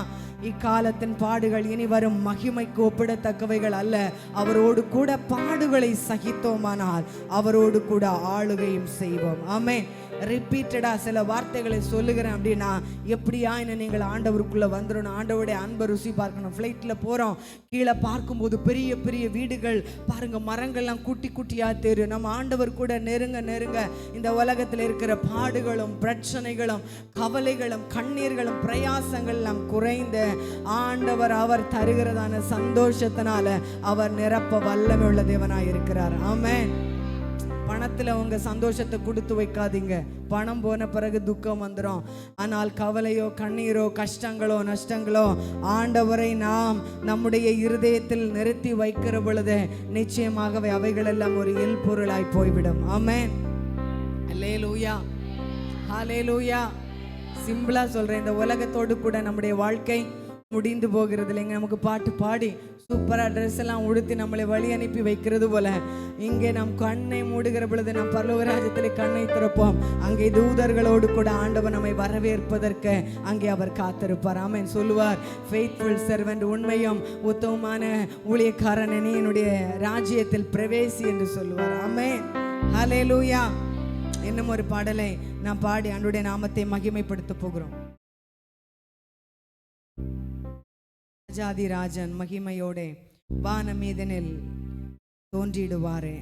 இக்காலத்தின் பாடுகள் இனி வரும் மகிமைக்கு ஒப்பிடத்தக்கவைகள் அல்ல. அவரோடு கூட பாடுகளை சகித்தோமானால் அவரோடு கூட ஆளுகையும் செய்வோம். ஆமென். ரிப்பீட்டடா சில வார்த்தைகளை சொல்லுகிறேன் அப்படின்னா, எப்படியா என்ன நீங்கள் ஆண்டவருக்குள்ள வந்துடணும், ஆண்டவருடைய அன்பை ருசி பார்க்கணும். ஃப்ளைட்ல போறோம், கீழே பார்க்கும்போது பெரிய பெரிய வீடுகள் பாருங்க, மரங்கள்லாம் குட்டி குட்டியா தெரியும். நம்ம ஆண்டவர் கூட நெருங்க இந்த உலகத்தில் இருக்கிற பாடுகளும் பிரச்சனைகளும் கவலைகளும் கண்ணீர்களும் பிரயாசங்கள் எல்லாம் குறைந்து ஆண்டவர் அவர் தருகிறதான சந்தோஷத்தினால அவர் நிரப்ப வல்லமை உள்ள தேவனாய் இருக்கிறார். ஆமென். பணத்தில் உங்க சந்தோஷத்தை கொடுத்து வைக்காதீங்க. பணம் போன பிறகு துக்கம் வந்துடும். ஆனால் கவலையோ கண்ணீரோ கஷ்டங்களோ நஷ்டங்களோ ஆண்டவரை நாம் நம்முடைய இருதயத்தில் நிறுத்தி வைக்கிற பொழுது நிச்சயமாகவே அவைகளெல்லாம் ஒரு இல்பொருளாய் போய்விடும். ஆமென். அல்லேலூயா, ஹல்லேலூயா. சிம்பிளா சொல்றேன், இந்த உலகத்தோடு கூட நம்முடைய வாழ்க்கை முடிந்து போகிறது இல்லைங்க. நமக்கு பாட்டு பாடி சூப்பராக ட்ரெஸ் எல்லாம் உடுத்தி நம்மளை வழி அனுப்பி வைக்கிறது போல இங்கே நம் கண்ணை மூடுகிற பொழுது நம் பரலோக ராஜ்யத்திலே கண்ணை திறப்போம். அங்கே தூதர்களோடு கூட ஆண்டவர் நம்மை வரவேற்பதற்கு அங்கே அவர் காத்திருப்பார். ஆமென். சொல்லுவார், ஃபெய்த்ஃபுல் சர்வெண்ட், உண்மையும் உத்தமமான ஊழியக்காரன், நீ என்னுடைய ராஜ்யத்தில் பிரவேசி என்று சொல்லுவார். ஆமென். ஹல்லேலூயா. இன்னும் ஒரு பாடலை நாம் பாடி ஆண்டவருடைய நாமத்தை மகிமைப்படுத்த போகிறோம். ராஜாதி ராஜன் மகிமையோட வானமீதனில் தோன்றிடுவாரே.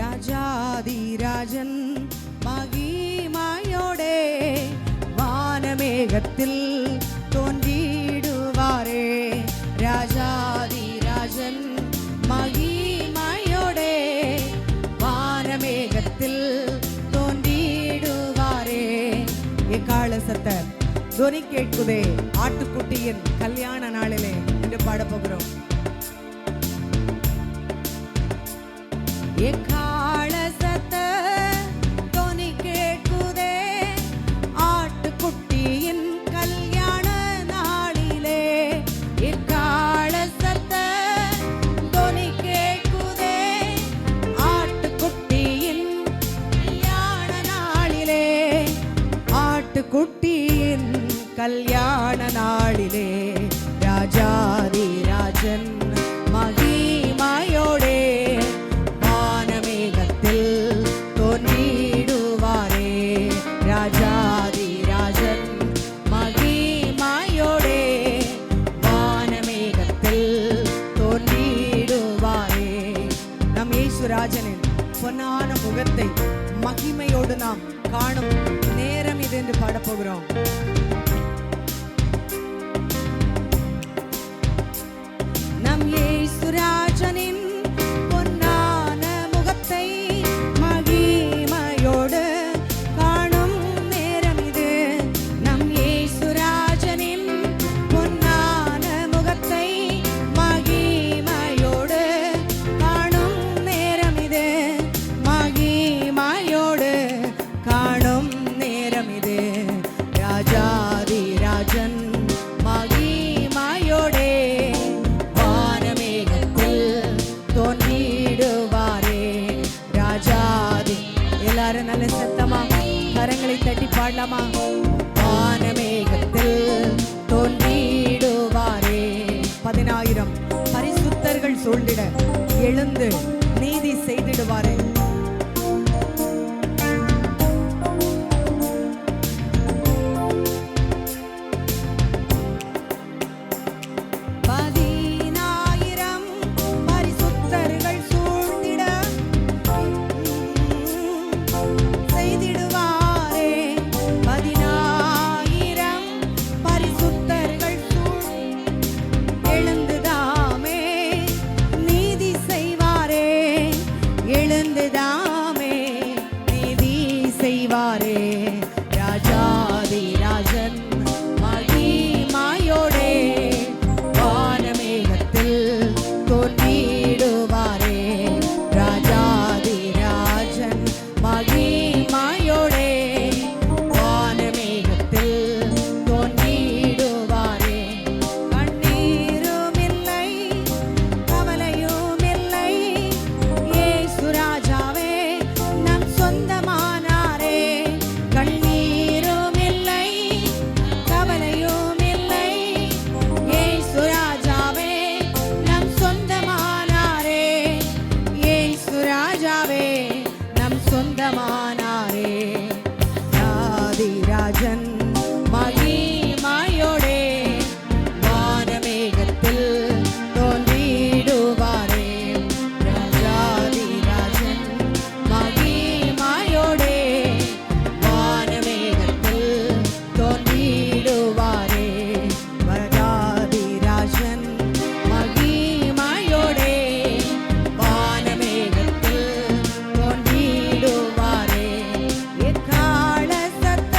ராஜாதிராஜன் மகிமையோடே வானமேகத்தில் தோன்றிடுவாரே. ராஜாதிராஜன் மகிமையோடே வானமேகத்தில் தோன்றிடுவாரே. எக்கால சத்த துணி கேட்குதே, ஆட்டுக்குட்டியின் கல்யாண நாளிலே என்று பாடப்போகிறோம். எக்கால சத்த துணி கேட்குதே, ஆட்டுக்குட்டியின் கல்யாண நாளிலே. எக்கால சத்த துணி கேட்குதே, ஆட்டுக்குட்டியின் கல்யாண நாளிலே. கல்யாண நாளிலே ராஜாதி ராஜன் மகிமையோடே வானமேகத்தில் தோன்றிடுவாரே. ராஜாதி ராஜன் மகிமையோடே வானமேகத்தில் தோன்றிடுவாரே. நம் இயேசுராஜனின் பொன்னான முகத்தை மகிமையோடு நாம் காணும் நேரம் இது என்று பாடப்போகிறோம். நம் இயேசுராஜனின் பொன்னான முகத்தை மகிமையோடு காணும் நேரம் இது. நம் இயேசுராஜனின் பொன்னான முகத்தை மகிமையோடு காணும் நேரம் இது. மகிமையோடு காணும் நேரம் இது. ராஜாதி ராஜன் மகிமையோடே வானமேகத்தில் தோன்றிடுவாரே. ராஜாதி எல்லாரும் நல்ல சத்தமா கரங்களை தட்டி பாடலாமா? வானமேகத்தில் தோன்றிடுவாரே. 10,000 பரிசுத்தர்கள் சூழ்ந்திட எழுந்து நீதி செய்திடுவாரே. ராஜாதி ராஜன் மகிமையோடே வானமேகத்தில் தோன்றிடுவாரே. ராஜாதி ராஜன் மகிமையோடே வானமேகத்தில் தோன்றிடுவாரே. கண்ணீரும் இல்லை கவலையும் இல்லை இயேசுராஜாவே நம் சொந்தமானாரே. கண்ணீரும் இல்லை கவலையும் இல்லை இயேசுராஜாவே நம் சொந்தமானாரே. இயேசுராஜாவே நம் சொந்தமானாரே. ராதி ராஜன் மகிமையோடே வானமேகத்தில் தோன்றிடுவாரே. ராஜாதி ராஜன் மகிமையோடே வானமேகத்தில் தோன்றிடுவாரே. வரதாதி ராஜன் மகிமையோடே வானமேகத்தில் தோன்றிடுவாரே. எக்காள சத்த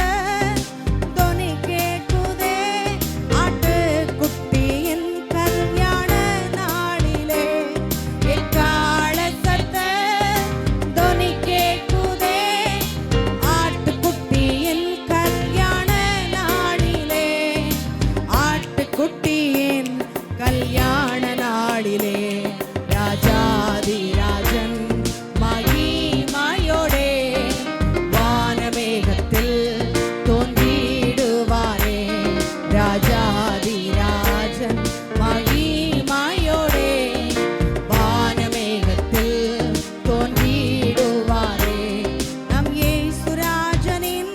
தொனி கேட்குதே ஆட்டுக்குட்டியின் கல்யாண நாளிலே. எக்காள சத்த தொனி கேட்குதே ஆட்டுக்குட்டியின் கல்யாண நாளிலே. ஆட்டுக்குட்டியின் கல்யாண நாளிலே ராஜாதி ராஜன் மகிமையோடே வானமேகத்தில் தோன்றிடுவாரே. ராஜாதி ராஜன் மகிமையோடே வானமேகத்தில் தோன்றிடுவாரே. நம் இயேசுராஜனின்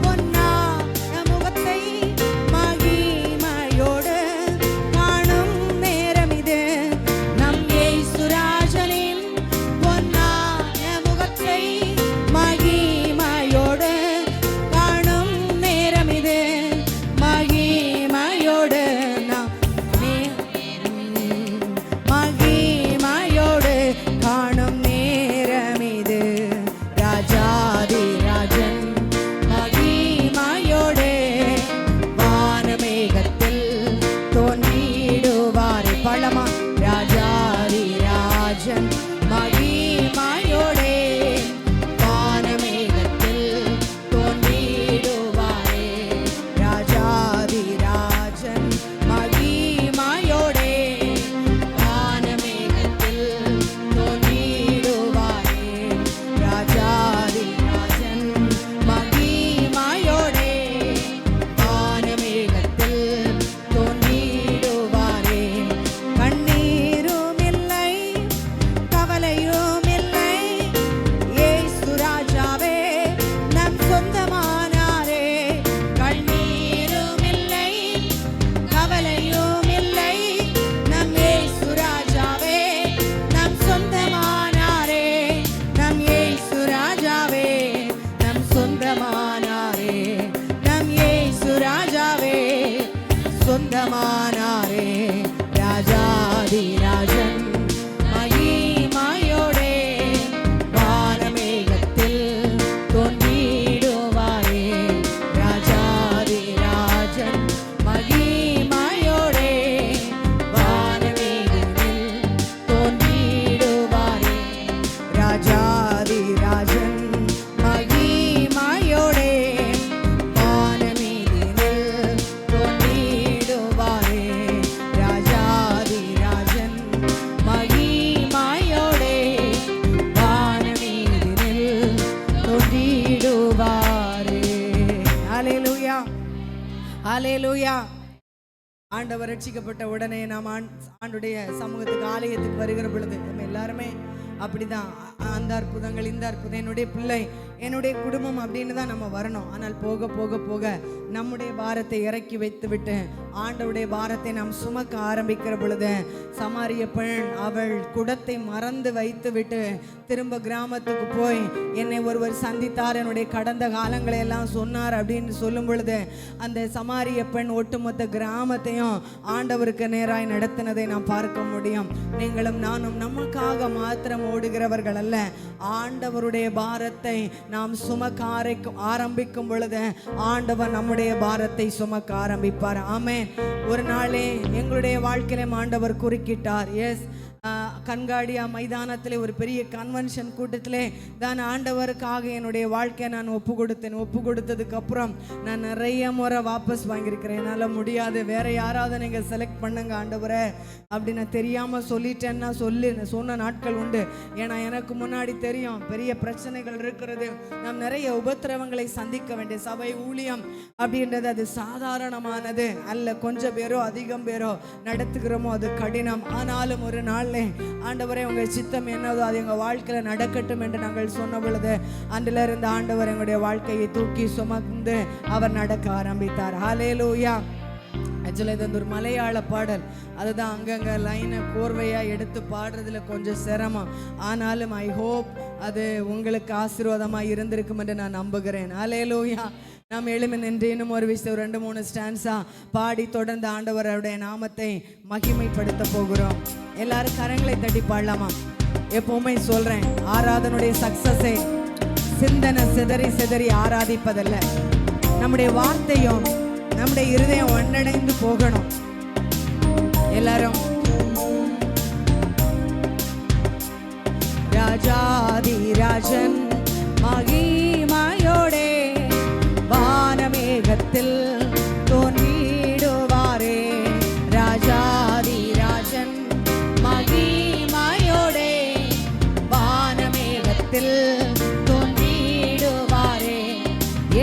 பொன்னான முகத்தை மகிமையோடு காணும் நேரம் இது. நம் இயேசுராஜனின் பொன்னான முகத்தை மகிமையோடு காணும் நேரம் இது. மகிமையோடு நாம் மகிமையோடு காணும் நேரம் இது. ராஜாதி ராஜன் மகிமையோடே வானமேகத்தில் தோன்றிடுவாரே. பழமா ராஜாதி ராஜன் மகிமையோடே வானமேகத்தில் தோன்றிடுவாரே. ராஜாதி ராஜன் மகிமையோடே வானமேகத்தில் தோன்றிடுவாரே. ராஜாதி ராஜன் மகிமையோடே வானமேகத்தில் சொந்தமானாரே. ராஜாதிராஜன் மகிமையோடே வானமேகத்தில் தோன்றிடுவாரே. ராஜாதிராஜன் மகிமையோடே வானமேகத்தில் தோன்றிடுவாரே. ராஜாதிராஜன் மகிமையோடே வானமேகத்தில் தோன்றிடுவாரே. ராஜாதிராஜன் மகிமையோடே வானமேகத்தில் தோன்றிடுவாரே. ஹல்லேலூயா, ஹல்லேலூயா. ஆண்டவர் ரட்சிக்கப்பட்ட உடனே நாம் ஆண்டுடைய சமூகத்துக்கு ஆலயத்துக்கு வருகிற பொழுது நம்ம எல்லாருமே அப்படிதான். அந்த அற்புதங்கள், இந்த அற்புதம், என்னுடைய பிள்ளை, என்னுடைய குடும்பம் அப்படின்னு தான் நம்ம வரணும். ஆனால் போக போக போக நம்முடைய பாரத்தை இறக்கி வைத்து விட்டு ஆண்டவருடைய பாரத்தை நாம் சுமக்க ஆரம்பிக்கிற பொழுது சமாரிய பெண் அவள் குடத்தை மறந்து வைத்து விட்டு திரும்ப கிராமத்துக்கு போய் என்னை ஒருவர் சந்தித்தார், என்னுடைய கடந்த காலங்களை எல்லாம் சொன்னார் அப்படின்னு சொல்லும் பொழுது அந்த சமாரிய பெண் ஒட்டுமொத்த கிராமத்தையும் ஆண்டவருக்கு நேராய் நடத்தினதை நாம் பார்க்க முடியும். நீங்களும் நானும் நமக்காக மாத்திரம் ஓடுகிறவர்கள் அல்ல. ஆண்டவருடைய பாரத்தை நாம் சுமக்க ஆரம்பிக்கும் பொழுது ஆண்டவர் நம்முடைய பாரத்தை சுமக்க ஆரம்பிப்பார். ஆமென். ஒரு நாளே எங்களுடைய வாழ்க்கையில ஆண்டவர் குறுக்கிட்டார். எஸ், கண்காடியா மைதானத்திலே ஒரு பெரிய கன்வென்ஷன் கூட்டத்திலே தான் ஆண்டவருக்காக என்னுடைய வாழ்க்கையை நான் ஒப்பு கொடுத்தேன். ஒப்பு கொடுத்ததுக்கு அப்புறம் நான் நிறைய முறை வாபஸ் வாங்கியிருக்கிறேன். என்னால் முடியாது, வேற யாராவது நீங்கள் செலக்ட் பண்ணுங்க ஆண்டவரை அப்படி நான் தெரியாமல் சொல்லிட்டேன்னா சொன்ன நாட்கள் உண்டு. ஏன்னா எனக்கு முன்னாடி தெரியும் பெரிய பிரச்சனைகள் இருக்கிறது. நாம் நிறைய உபத்திரவங்களை சந்திக்க வேண்டிய சபை ஊழியம் அப்படின்றது அது சாதாரணமானது அல்ல. கொஞ்சம் பேரோ அதிகம் பேரோ நடத்துகிறோமோ அது கடினம். ஆனாலும் ஒரு நாள் ஆண்டவரே உங்கள் சித்தம் என்னதோ அது எங்கள் வாழ்க்கையில் நடக்கட்டும் என்று நாங்கள் சொன்ன பொழுது அன்றில் இருந்த ஆண்டவர் எங்களுடைய வாழ்க்கையை தூக்கி சுமந்து அவர் நடக்க ஆரம்பித்தார். ஹல்லேலூயா. ஆக்சுவலாக இது ஒரு மலையாள பாடல். அதுதான் அங்கங்கே லைனை கோர்வையாக எடுத்து பாடுறதுல கொஞ்சம் சிரமம். ஆனாலும் ஐ ஹோப் அது உங்களுக்கு ஆசீர்வாதமாக இருந்திருக்கும் என்று நான் நம்புகிறேன். ஹல்லேலூயா. நாம் எழுமி நின்று இன்னும் ஒரு விஷயம் 2-3 ஸ்டான்ஸா பாடி தொடர்ந்து ஆண்டவருடைய நாமத்தை மகிமைப்படுத்த போகிறோம். எல்லாரும் கரங்களை தட்டி பாடலாமா? எப்பவுமே சொல்றேன், ஆராதனுடைய சக்சஸே சிந்தனை சிதறி ஆராதிப்பதல்ல, நம்முடைய வார்த்தையும் நம்முடைய இருதயம் ஒன்றடைந்து போகணும். எல்லாரும் ராஜாதிராஜன் மகிமையோடே வானமேகத்தில் தோன்றிடுவாரே. ராஜாதிராஜன் மகிமையோடே வானமேகத்தில் தோன்றிடுவாரே.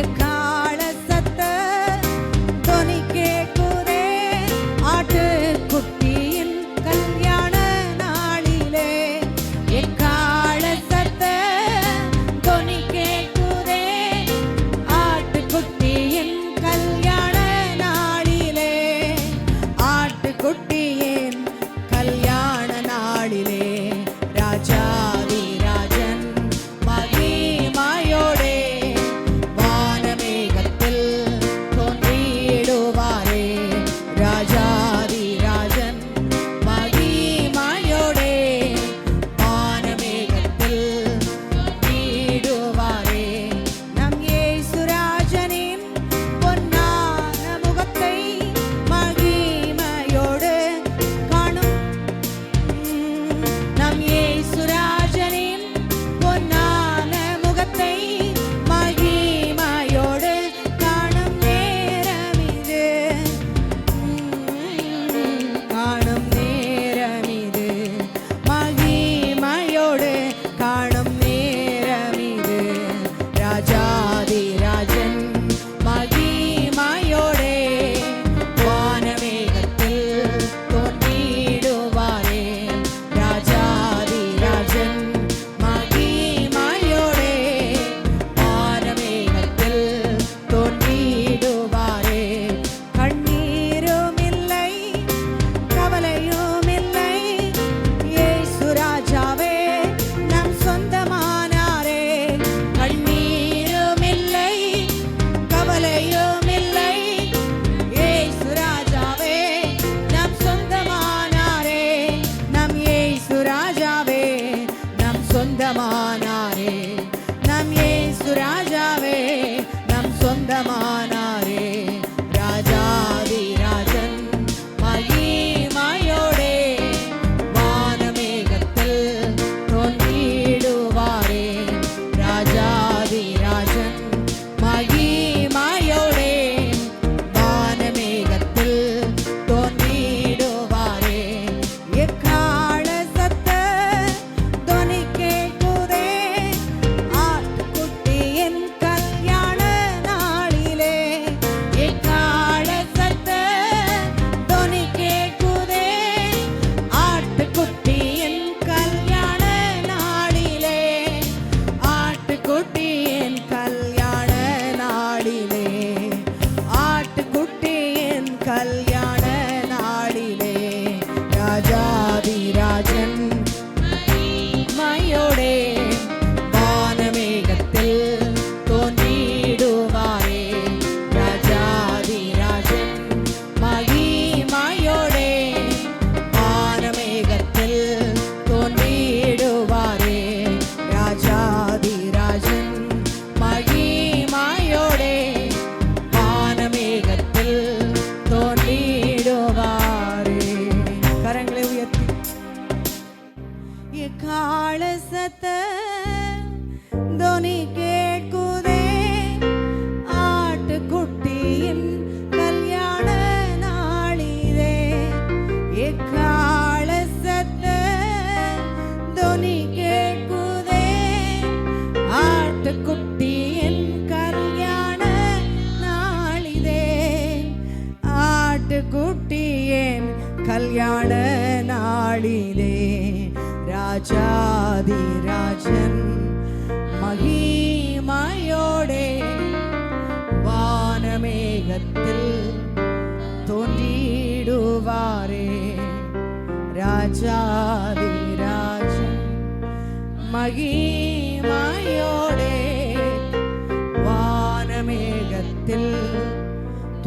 எக்கால சத்த தொனி கேட்குதே ஆட்டுக்குட்டியின் கல்யாண நாளிலே. எக்கால சத்த தொனி கேட்குதே ஆட்டுக்குட்டியின் கல்யாண நாளிலே. ஆட்டுக்குட்டியின் கல்யாண நாளிலே ராஜாதிராஜன் மகிமையோடே வானமேகத்தில் தோன்றிடுவாரே. ராஜாதிராஜன் மகிமையோடே வானமேகத்தில் தோன்றிடுவாரே. நம் இயேசுராஜனின் பொன்னான முகத்தை மகிமையோடு காணும். நம் இயேசுராஜனின் எக்கால சத்த தொனி கேட்குதே, ஆட்டுக்குட்டியின் கல்யாண நாளிலே. எக்கால சத்த தொனி கேட்குதே, ஆட்டுக்குட்டியின் கல்யாண நாளிலே. ஆட்டுக்குட்டியின் கல்யாண நாளிலே ராஜாதி ராஜன் மகிமையோடே வானமேகத்தில் தோன்றிடுவாரே. ராஜாதி ராஜன் மகிமையோடே வானமேகத்தில்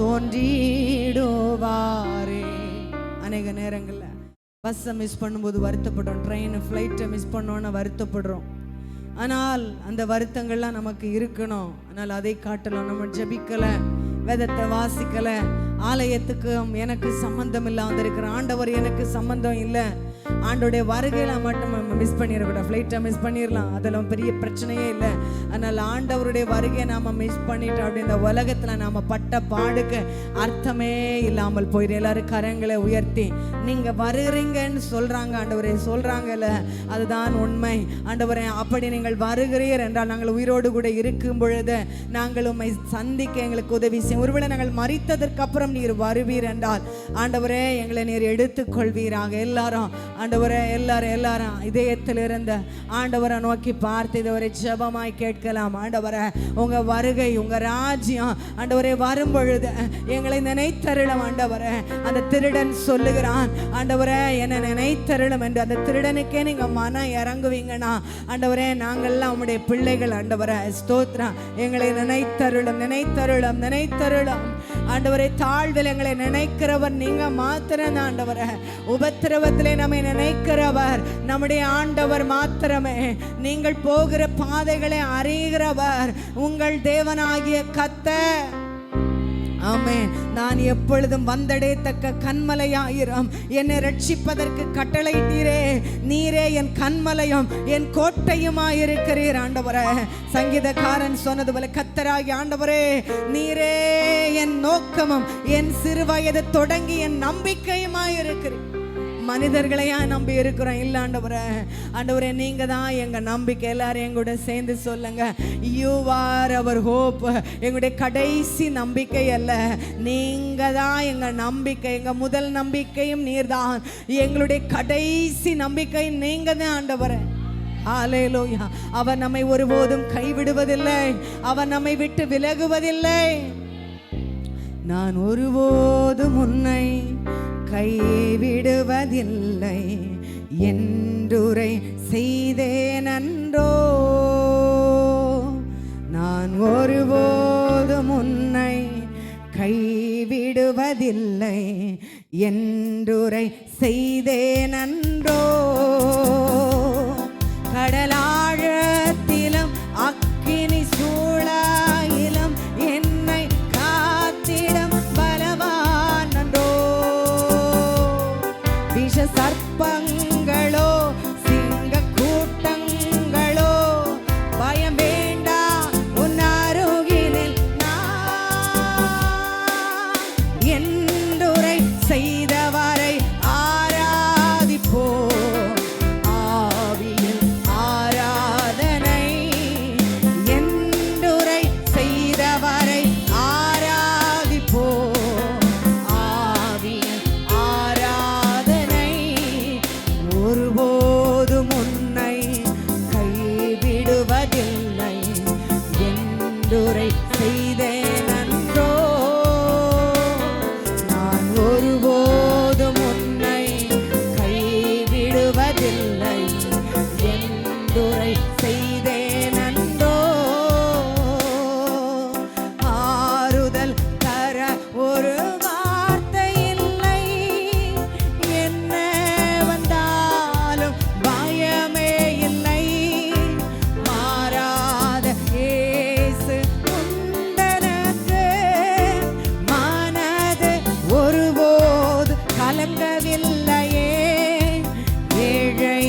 தோன்றிடுவாரே. அநேக நேரங்களில் பஸ்ஸை மிஸ் பண்ணும்போது வருத்தப்படுறோம், ட்ரெயின் ஃப்ளைட்டை மிஸ் பண்ணோன்னு வருத்தப்படுறோம். ஆனால் அந்த வருத்தங்கள்லாம் நமக்கு இருக்கணும். ஆனால் அதை காட்டலாம். நம்ம ஜெபிக்கலை, வேதத்தை வாசிக்கலை, ஆலயத்துக்கும் எனக்கு சம்பந்தம் இல்லை, வந்திருக்கிற ஆண்டவர் எனக்கு சம்பந்தம் இல்லை. ஆண்டோடைய வருகையில மட்டும் நம்ம மிஸ் பண்ணிடக்கூடாது. ஃப்ளைட்டை மிஸ் பண்ணிடலாம், அதெல்லாம் பெரிய பிரச்சனையே இல்லை. அதனால் ஆண்டவருடைய வருகையை நாம் மிஸ் பண்ணிட்டோம் அப்படி இந்த உலகத்தில் நாம் பட்ட பாடுக்கு அர்த்தமே இல்லாமல் போயிடும். எல்லாரும் கரங்களை உயர்த்தி நீங்கள் வருகிறீங்கன்னு சொல்கிறாங்க. ஆண்டவரே சொல்கிறாங்கல்ல, அதுதான் உண்மை. ஆண்டவரே அப்படி நீங்கள் வருகிறீர் என்றால் நாங்கள் உயிரோடு கூட இருக்கும் பொழுது நாங்கள் உண்மை சந்திக்க எங்களுக்கு உதவி செய்யும். ஒருவேளை நாங்கள் மரித்ததற்கு அப்புறம் நீர் வருவீர் என்றால் ஆண்டவரே எங்களை நீர் எடுத்துக்கொள்வீராக. எல்லாரும் ஆண்டவரே எல்லாரும் இதயத்தில் இருந்த ஆண்டவரை நோக்கி பார்த்து இதுவரை ஜெபமாய் கேட்கலாம். ஆண்டவரே உங்க வருகை, உங்க ராஜ்யம் ஆண்டவரே வரும் பொழுது எங்களை நினைத்தருளும். ஆண்டவரே அந்த திருடன் சொல்லுகிறான், ஆண்டவரே என்னை நினைத்தருளும் என்று. அந்த திருடனுக்கே நீங்க மனம் இறங்குவீங்கன்னா ஆண்டவரே நாங்கள்லாம் உம்முடைய பிள்ளைகள். ஆண்டவரே ஸ்தோத்திரம், எங்களை நினைத்தருளும் நினைத்தருளும் நினைத்தருளும். ஆண்டவரே தாழ்வில் எங்களை நினைக்கிறவர் நீங்க மாத்திரம் தான். ஆண்டவரே உபத்திரவத்திலே நம்மை நினைக்கிறவர் நம்முடைய ஆண்டவர் மாத்திரமே. நீங்கள் போகிற பாதைகளை அறிகிறவர் உங்கள் தேவனாகிய கர்த்தர். ஆமென். நான் எப்பொழுதும் வந்தடையத்தக்க கன்மலையாயிரம் என்னை ரட்சிப்பதற்கு கட்டளையிட்டீரே. நீரே என் கன்மலையும் என் கோட்டையுமாயிருக்கிறீர். ஆண்டவரே சங்கீதக்காரன் சொன்னது போல கர்த்தராகிய ஆண்டவரே நீரே என் நோக்கமும் என் சிறு வயது தொடங்கி என் நம்பிக்கையுமாயிருக்கிறீர். மனிதர்களையா நம்பி இருக்கிறோம் இல்ல ஆண்டவரே. ஆண்டவரே நீங்க தான் எங்க நம்பிக்கை. எல்லாரும் எங்கூட சேர்ந்து சொல்லுங்க, யூ ஆர் அவர் ஹோப். எங்களுடைய கடைசி நம்பிக்கை அல்ல, நீங்க தான் எங்க நம்பிக்கை. எங்க முதல் நம்பிக்கையும் நீர்தான், எங்களுடைய கடைசி நம்பிக்கை நீங்க தான் ஆண்டவரே. ஹல்லேலூயா. அவர் நம்மை ஒருபோதும் கைவிடுவதில்லை, அவர் நம்மை விட்டு விலகுவதில்லை. நான் ஒருபோதும் உன்னை கைவிடுவதில்லை என்றுரை செய்தேனன்றோ. நான் ஒருபோதும் உன்னை கைவிடுவதில்லை என்றுரை செய்தேனன்றோ. கடலாழத்திலும் அக்கினி சூழாயிலும் என்னை காத்திடும் பலவான் நன்றோ. விஷ சர்ப்பங்களோ சிங்க கூட்டங்களோ பயம் வேண்டா உன் அருகினில் நான் என்றுரை செய்தவரை ஆராதிப்போ. ஆவியில் ஆராதனை என்றுரை செய்தவரை ஆராதிப்போ. ஆவியில் ஆராதனை ஒருபோதும் உன்னை கைவிடுவதில்லை என்றுரை செய்தேனன்றோ. நான் ஒருபோதும் உன்னை கைவிடுவதில்லை என்றுரை செய்தேனன்றோ. ஆறுதல் தர ஒரு வார்த்தை இல்லை, என்ன வந்தாலும் பயமே இல்லை. மாறாத இயேசு உண்டனக்கு, மனது ஒருபோது கலங்கவில்லையே. ஏழை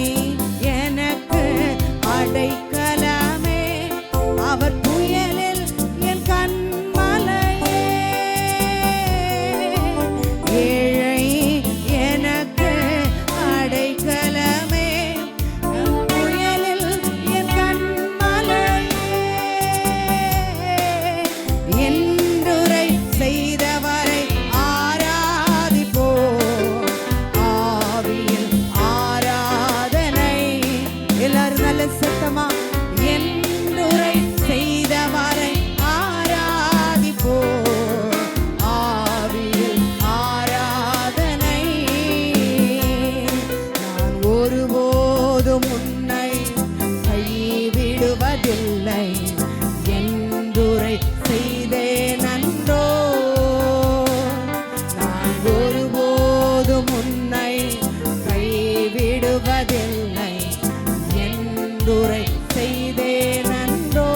பரிந்துரை செய்தேனன்றோ.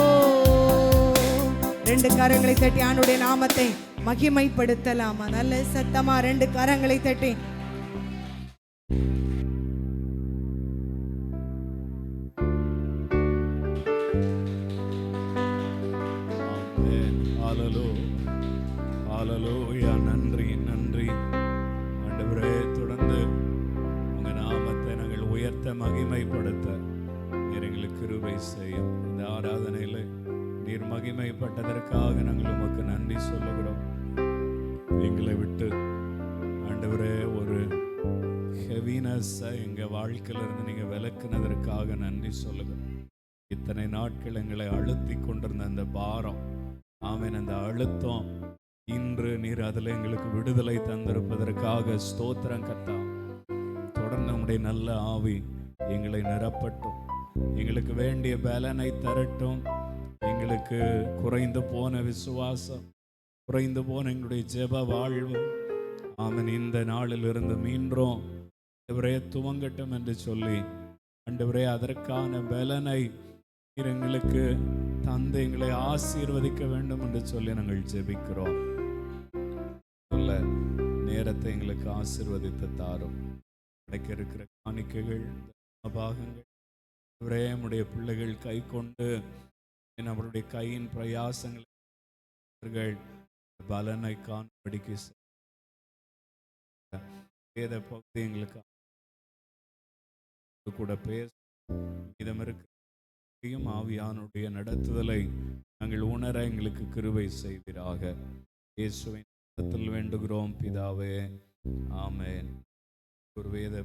ரெண்டு கரங்களை தட்டி ஆண்டுடைய நாமத்தை மகிமைப்படுத்தலாமா? நல்ல சத்தமா ரெண்டு கரங்களை தட்டி ஹalleluya. நன்றி நன்றி ஆண்டவரே. தொடர்ந்து உங்க நாமத்தை நாங்கள் உயர்த்த மகிமைப்படுத்த நீர் எங்களுக்கு கிருபை செய்யும். இந்த ஆராதனையில் நீர் மகிமைப்பட்டதற்காக நாங்கள் உமக்கு நன்றி சொல்லுகிறோம். எங்களை விட்டு ஆண்டவரே ஒரு ஹெவினஸை எங்கள் வாழ்க்கையிலிருந்து நீங்கள் விலக்குனதற்காக நன்றி சொல்லுகிறோம். இத்தனை நாட்கள் எங்களை அழுத்தி கொண்டிருந்த அந்த பாரம், ஆமென், அந்த அழுத்தம் இன்று நீர் அதில் எங்களுக்கு விடுதலை தந்திருப்பதற்காக ஸ்தோத்திரம் கர்த்தா. தொடர்ந்து நம்முடைய நல்ல ஆவி எங்களை நிரப்பட்டும், எங்களுக்கு வேண்டிய பலனை தரட்டும். எங்களுக்கு குறைந்து போன விசுவாசம், குறைந்து போன எங்களுடைய ஜெப வாழ்வு, ஆமென், இந்த நாளில் இருந்து மீண்டும் ஆண்டவரே துவங்கட்டும் என்று சொல்லி ஆண்டவரே அதற்கான பலனை எங்களுக்கு தந்து எங்களை ஆசீர்வதிக்க வேண்டும் என்று சொல்லி நாங்கள் ஜெபிக்கிறோம். சொல்ல நேரத்தை எங்களுக்கு ஆசீர்வதித்து தாரும். கிடைக்க இருக்கிற காணிக்கைகள், பாகங்கள் ஒரே நம்முடைய பிள்ளைகள் கை கொண்டு அவருடைய கையின் பிரயாசங்களை பலனை காண்படிக்கு வேத பகுதி எங்களுக்கு கூட பேச இதம் இருக்கு. ஆவியானுடைய நடத்துதலை நாங்கள் உணர எங்களுக்கு கிருபை செய்வீராக. இயேசுவின் நாமத்தில் வேண்டுகிறோம் பிதாவே, ஆமென். ஒரு வேத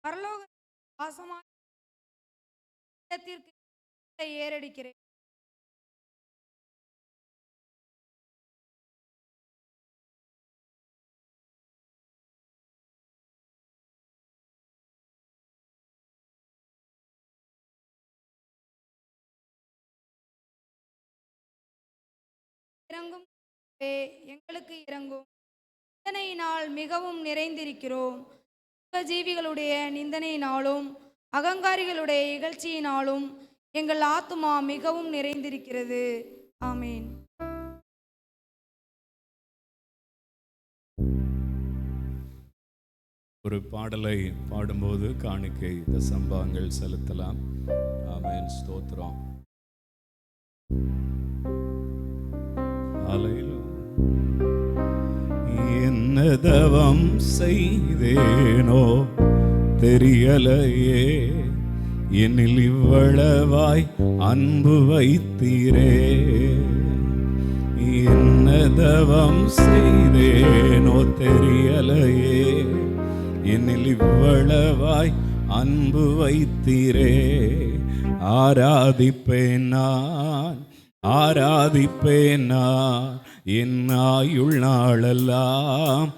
பரலோக வாசமாய் ஏறடிக்கிறேன். இறங்கும் எங்களுக்கு இறங்கும். நிந்தனையினால் மிகவும் நிறைந்திருக்கிறோம். ஜீவிகளுடைய நிந்தனையினாலும் அகங்காரிகளுடைய இகழ்ச்சியினாலும் எங்கள் ஆத்துமா மிகவும் நிறைந்திருக்கிறது. ஆமேன். ஒரு பாடலை பாடும்போது காணிக்கை தசம்பாங்கள் செலுத்தலாம். ஆமென், ஸ்தோத்திரம். என்ன தவம் செய்தேனோ தெரியலையே, என்னில் இவ்வளவாய் அன்பு வைத்தீரே. என்ன தவம் செய்தேனோ தெரியலையே, என்னில் இவ்வளவாய் அன்பு வைத்தீரே. ஆராதிப்பேன் நான், ஆராதிப்பேன் நான், என் ஆயுள் நாளெல்லாம்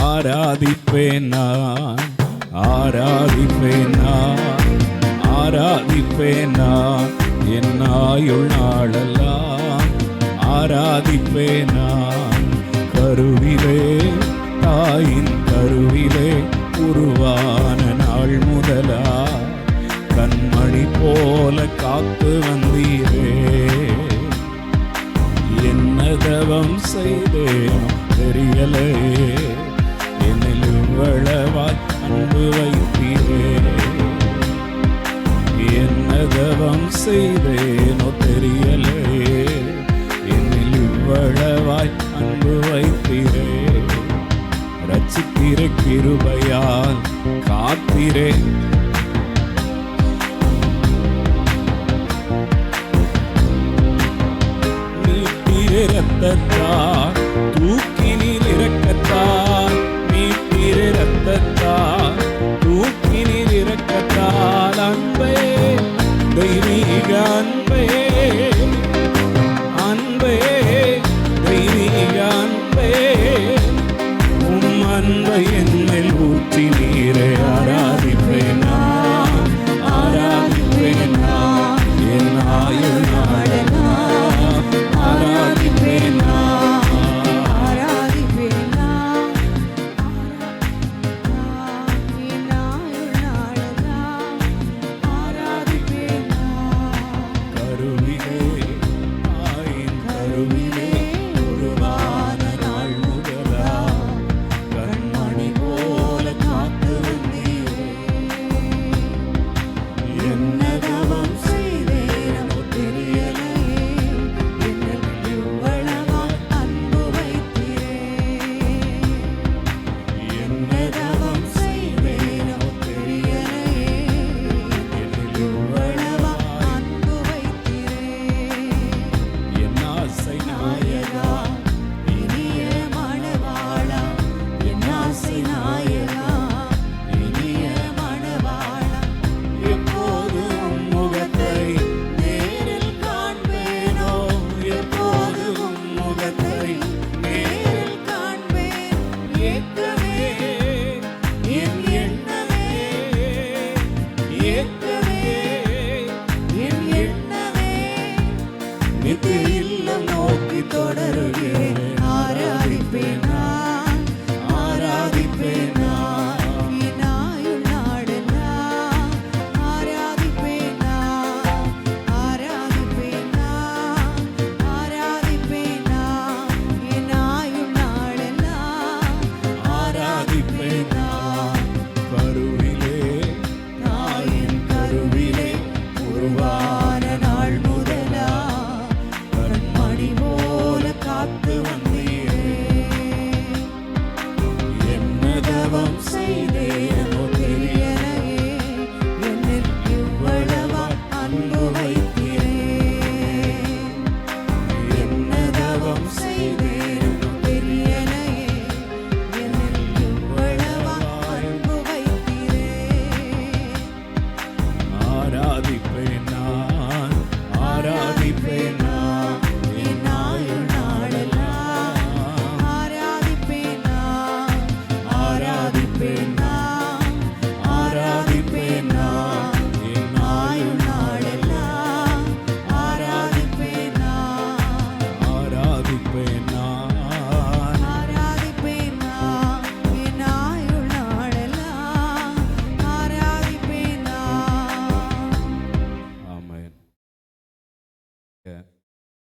ஆராதிப்பேன் நான், ஆராதிப்பேன் நான், ஆராதிப்பேன் நான், என் ஆயுள் நாளெல்லாம் ஆராதிப்பேன் நான். கருவிலே, தாயின் கருவிலே உருவான நாள் முதலா கண்மணி போல காத்து வந்தீரே. என்ன தவம் செய்தேனோ தெரியலே, என்னில் இவ்வளவாய் அன்பு வைத்தீரே. என்ன தவம் செய்தேனோ தெரியலே, என்னில் இவ்வளவாய் அன்பு வைத்தீரே. ரட்சித்திர கிருபையால் காத்திரே, ரத்தத்தால் தூக்கினில் இரக்கத்தால், மீட்டிர ரத்தத்தால் தூக்கினில் இரக்கத்தால், அன்பே தெய்வீக அன்பே, அன்பே தெய்வீக அன்பே, உம் அன்பை என்னில் ஊற்றி நீரே. ஆராதிப்பேன் நான்,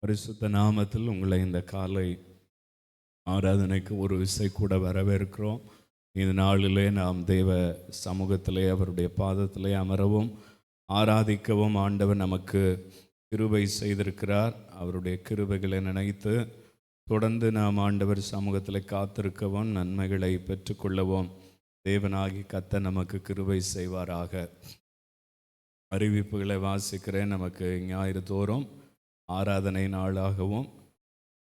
பரிசுத்த நாமத்தில் உங்களை இந்த காலை ஆராதனைக்கு ஒரு விசை கூட வரவேற்கிறோம். இந்த நாளிலே நாம் தேவ சமூகத்திலே அவருடைய பாதத்திலே அமரவும் ஆராதிக்கவும் ஆண்டவர் நமக்கு கிருபை செய்திருக்கிறார். அவருடைய கிருபைகளை நினைத்து தொடர்ந்து நாம் ஆண்டவர் சமூகத்தில் காத்திருக்கவும் நன்மைகளை பெற்றுக்கொள்ளவும் தேவனாகி கர்த்தர் நமக்கு கிருபை செய்வாராக. அறிவிப்புகளை வாசிக்கிறேன். நமக்கு ஞாயிறு தோறும் ஆராதனை நாளாகவும்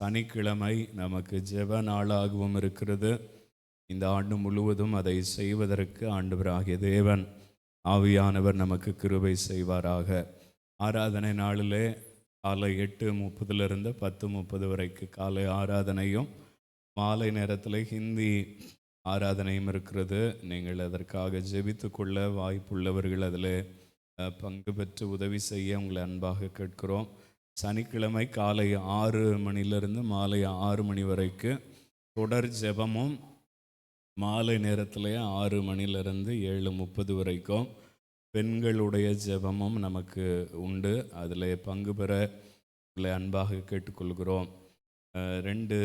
சனிக்கிழமை நமக்கு ஜெப நாளாகவும் இருக்கிறது. இந்த ஆண்டு முழுவதும் அதை செய்வதற்கு ஆண்டவராகிய தேவன் ஆவியானவர் நமக்கு கிருபை செய்வாராக. ஆராதனை நாளிலே காலை 8:30 10:30 வரைக்கும் காலை ஆராதனையும் மாலை நேரத்தில் ஹிந்தி ஆராதனையும் இருக்கிறது. நீங்கள் அதற்காக ஜெபித்து கொள்ள வாய்ப்புள்ளவர்கள் அதில் பங்கு பெற்று உதவி செய்ய உங்களை அன்பாக கேட்கிறோம். சனிக்கிழமை காலை 6 மணிலிருந்து மாலை 6 மணி வரைக்கும் தொடர் ஜெபமும், மாலை நேரத்தில் 6 மணிலிருந்து 7:30 வரைக்கும் பெண்களுடைய ஜெபமும் நமக்கு உண்டு. அதில் பங்கு பெற உங்களை அன்பாக கேட்டுக்கொள்கிறோம். 2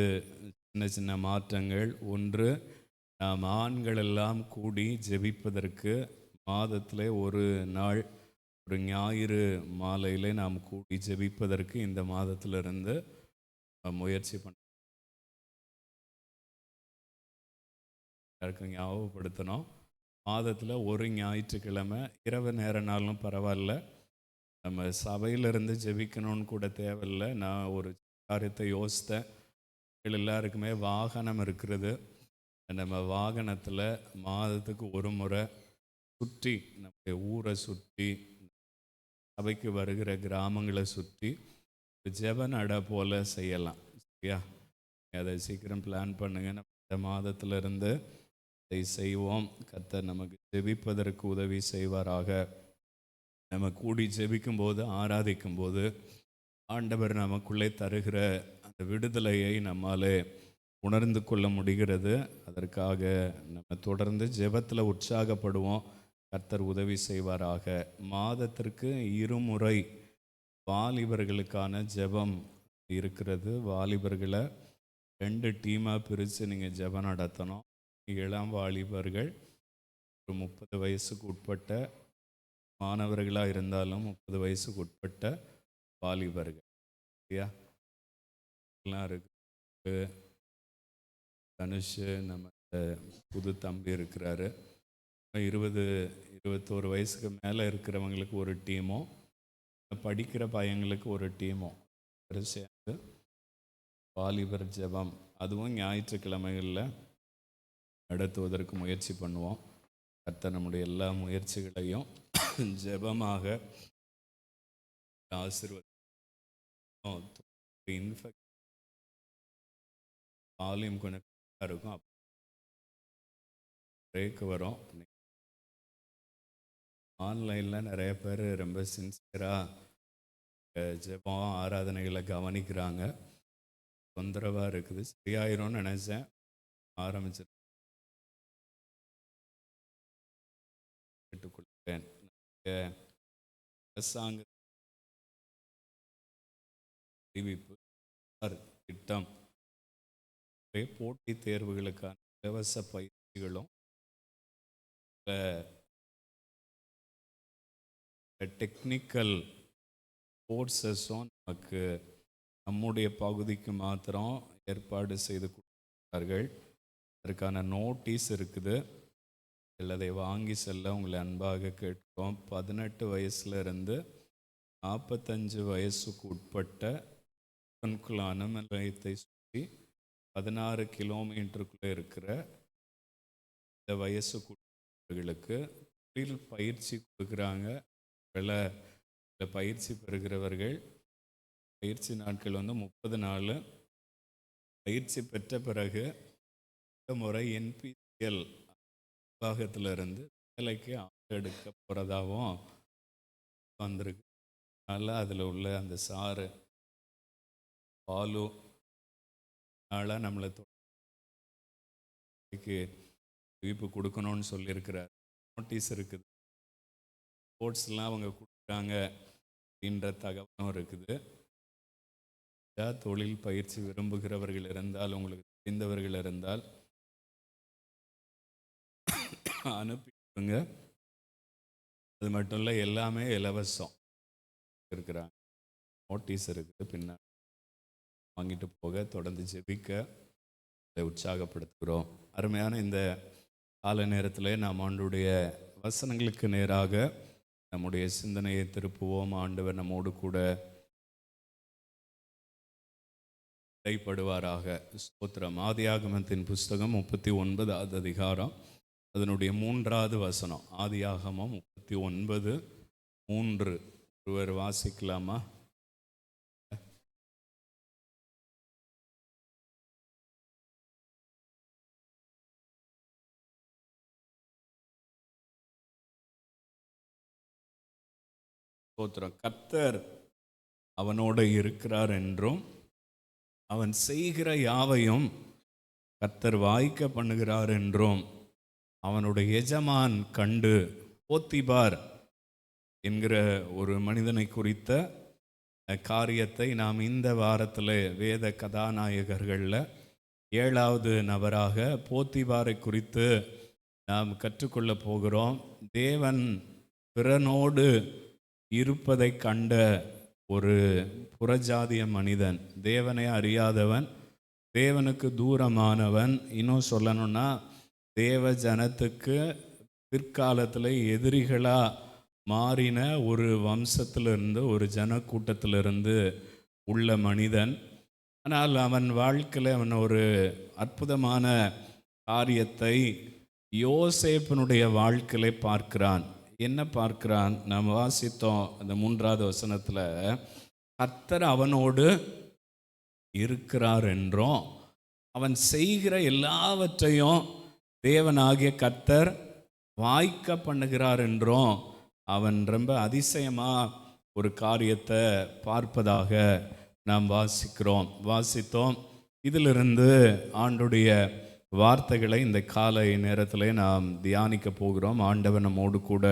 சின்ன சின்ன மாற்றங்கள். ஒன்று, நாம் ஆண்கள் எல்லாம் கூடி ஜெபிப்பதற்கு மாதத்தில் ஒரு நாள், ஒரு ஞாயிறு மாலையிலே நாம் கூடி ஜெபிப்பதற்கு இந்த மாதத்திலிருந்து முயற்சி ஞாபகப்படுத்தணும். மாதத்தில் ஒரு ஞாயிற்றுக்கிழமை இரவு நேரனாலும் பரவாயில்ல, நம்ம சபையிலிருந்து ஜெபிக்கணும்னு கூட தேவையில்லை. நான் ஒரு காரியத்தை யோசித்தேன். எல்லாருக்குமே வாகனம் இருக்கிறது. நம்ம வாகனத்தில் மாதத்துக்கு ஒரு முறை சுற்றி, நம்முடைய ஊரை சுற்றி, சபைக்கு வருகிற கிராமங்களை சுற்றி ஜெப நட போல் செய்யலாம். சரியா? அதை சீக்கிரம் பிளான் பண்ணுங்க. நம்ம இந்த மாதத்திலிருந்து அதை செய்வோம். கர்த்தர் நமக்கு ஜெபிப்பதற்கு உதவி செய்வாராக. நம்ம கூடி ஜெபிக்கும் போது, ஆராதிக்கும் போது ஆண்டவர் நமக்குள்ளே தருகிற அந்த விடுதலையை நம்மாலே உணர்ந்து கொள்ள முடிகிறது. அதற்காக நம்ம தொடர்ந்து ஜெபத்தில் உற்சாகப்படுவோம். கர்த்தர் உதவி செய்வாராக. மாதத்திற்கு 2 முறை வாலிபர்களுக்கான ஜெபம் இருக்கிறது. வாலிபர்களை 2 டீமாக பிரித்து நீங்கள் ஜெபம் நடத்தணும். இளம் வாலிபர்கள் ஒரு 30 வயசுக்கு உட்பட்ட மாணவர்களாக இருந்தாலும் 30 வயசுக்கு உட்பட்ட வாலிபர்கள். சரியா? எல்லாம் இருக்கு. தனுஷ், நம்ம புது தம்பி இருக்கிறாரு. 20-21 வயசுக்கு மேலே இருக்கிறவங்களுக்கு ஒரு டீமும், படிக்கிற பையங்களுக்கு ஒரு டீமும் சேர்ந்து வாலிபர் ஜெபம், அதுவும் ஞாயிற்றுக்கிழமைகளில் நடத்துவதற்கு முயற்சி பண்ணுவோம். கர்த்தர் நம்முடைய எல்லா முயற்சிகளையும் ஜெபமாக ஆசீர்வதிக்கும். வால்யூம் கொஞ்சம் இருக்கும், பிரேக் வரும். ஆன்லைனில் நிறைய பேர் ரொம்ப சின்சியராக ஜெபம் ஆராதனைகளை கவனிக்கிறாங்க. தொந்தரவாக இருக்குது. சரியாயிரும்னு நினச்சேன், ஆரம்பிச்சிருக்கேன். கேட்டுக்கொள்கிறேன். அரசாங்க அறிவிப்பு திட்டம், போட்டித் தேர்வுகளுக்கான இலவச பயிற்சிகளும் டெக்னிக்கல் கோர்சஸும் நமக்கு நம்முடைய பகுதிக்கு மாத்திரம் ஏற்பாடு செய்து கொடுக்கிறார்கள். அதற்கான நோட்டீஸ் இருக்குது. அதை வாங்கி செல்ல உங்களை அன்பாக கேட்கிறோம். 18 வயசுலேருந்து 45 வயசுக்கு உட்பட்ட அணுமின் நிலையத்தை சுற்றி 16 கிலோமீட்டருக்குள்ளே இருக்கிற இந்த வயசுக்குட்பட்டவர்களுக்கு தொழில் பயிற்சி கொடுக்குறாங்க. இந்த பயிற்சி பெறுகிறவர்கள் பயிற்சி நாட்கள் 30 நாள். பயிற்சி பெற்ற பிறகு இந்த முறை NPTEL விபாகத்திலிருந்து வேலைக்கு எடுக்க போகிறதாகவும் வந்திருக்கு. அதனால் அதில் உள்ள அந்த சாரு பாலு நாளாக நம்மளை அறிவிப்பு கொடுக்கணும்னு சொல்லியிருக்கிறார். நோட்டீஸ் இருக்குது. ஸ்போர்ட்ஸ்லாம் அவங்க கொடுக்குறாங்க அப்படின்ற தகவலும் இருக்குது. தொழில் பயிற்சி விரும்புகிறவர்கள் இருந்தால், உங்களுக்கு தெரிந்தவர்கள் இருந்தால் அனுப்பிடுங்க. அது மட்டும் இல்லை, எல்லாமே இலவசம் இருக்கிறாங்க. நோட்டீஸ் இருக்குது, பின்னாடி வாங்கிட்டு போக, தொடர்ந்து ஜெபிக்க அதை உற்சாகப்படுத்துகிறோம். அருமையான இந்த கால நேரத்தில் நாம் ஆண்டுடைய வசனங்களுக்கு நேராக நம்முடைய சிந்தனையை திருப்புவோம். ஆண்டவர் நம்மோடு கூட இடைப்படுவாராக. ஸ்தோத்திரம். ஆதியாகமத்தின் புஸ்தகம் 39வது அதிகாரம், அதனுடைய 3வது வசனம். ஆதியாகமம் 39:3. ஒருவர் வாசிக்கலாமா? ஸ்தோத்திரம். கர்த்தர் அவனோடு இருக்கிறார் என்றும், அவன் செய்கிற யாவையும் கர்த்தர் வாய்க்க பண்ணுகிறார் என்றும் அவனுடைய எஜமான் கண்டு, போத்திபார் என்கிற ஒரு மனிதனை குறித்த காரியத்தை நாம் இந்த வாரத்தில் வேத கதாநாயகர்களில் 7வது நபராக போத்திபாரை குறித்து நாம் கற்றுக்கொள்ள போகிறோம். தேவன் பிறனோடு இருப்பதை கண்ட ஒரு புறஜாதிய மனிதன், தேவனை அறியாதவன், தேவனுக்கு தூரமானவன், இன்னும் சொல்லணும்னா தேவ ஜனத்துக்கு பிற்காலத்தில் எதிரிகளாக மாறின ஒரு வம்சத்திலிருந்து, ஒரு ஜனக்கூட்டத்திலிருந்து உள்ள மனிதன். ஆனால் அவன் வாழ்க்கையில் அவன் ஒரு அற்புதமான காரியத்தை யோசேப்பினுடைய வாழ்க்கையிலே பார்க்கிறான். என்ன பார்க்கிறான்? நாம் வாசித்தோம் அந்த 3வது வசனத்தில், கர்த்தர் அவனோடு இருக்கிறார் என்றும், அவன் செய்கிற எல்லாவற்றையும் தேவனாகிய கர்த்தர் வாய்க்க பண்ணுகிறார் என்றும் அவன் ரொம்ப அதிசயமாக ஒரு காரியத்தை பார்ப்பதாக நாம் வாசித்தோம். இதிலிருந்து ஆண்டுடைய வார்த்தைகளை இந்த காலை நேரத்தில் நாம் தியானிக்க போகிறோம். ஆண்டவர் நம்மோடு கூட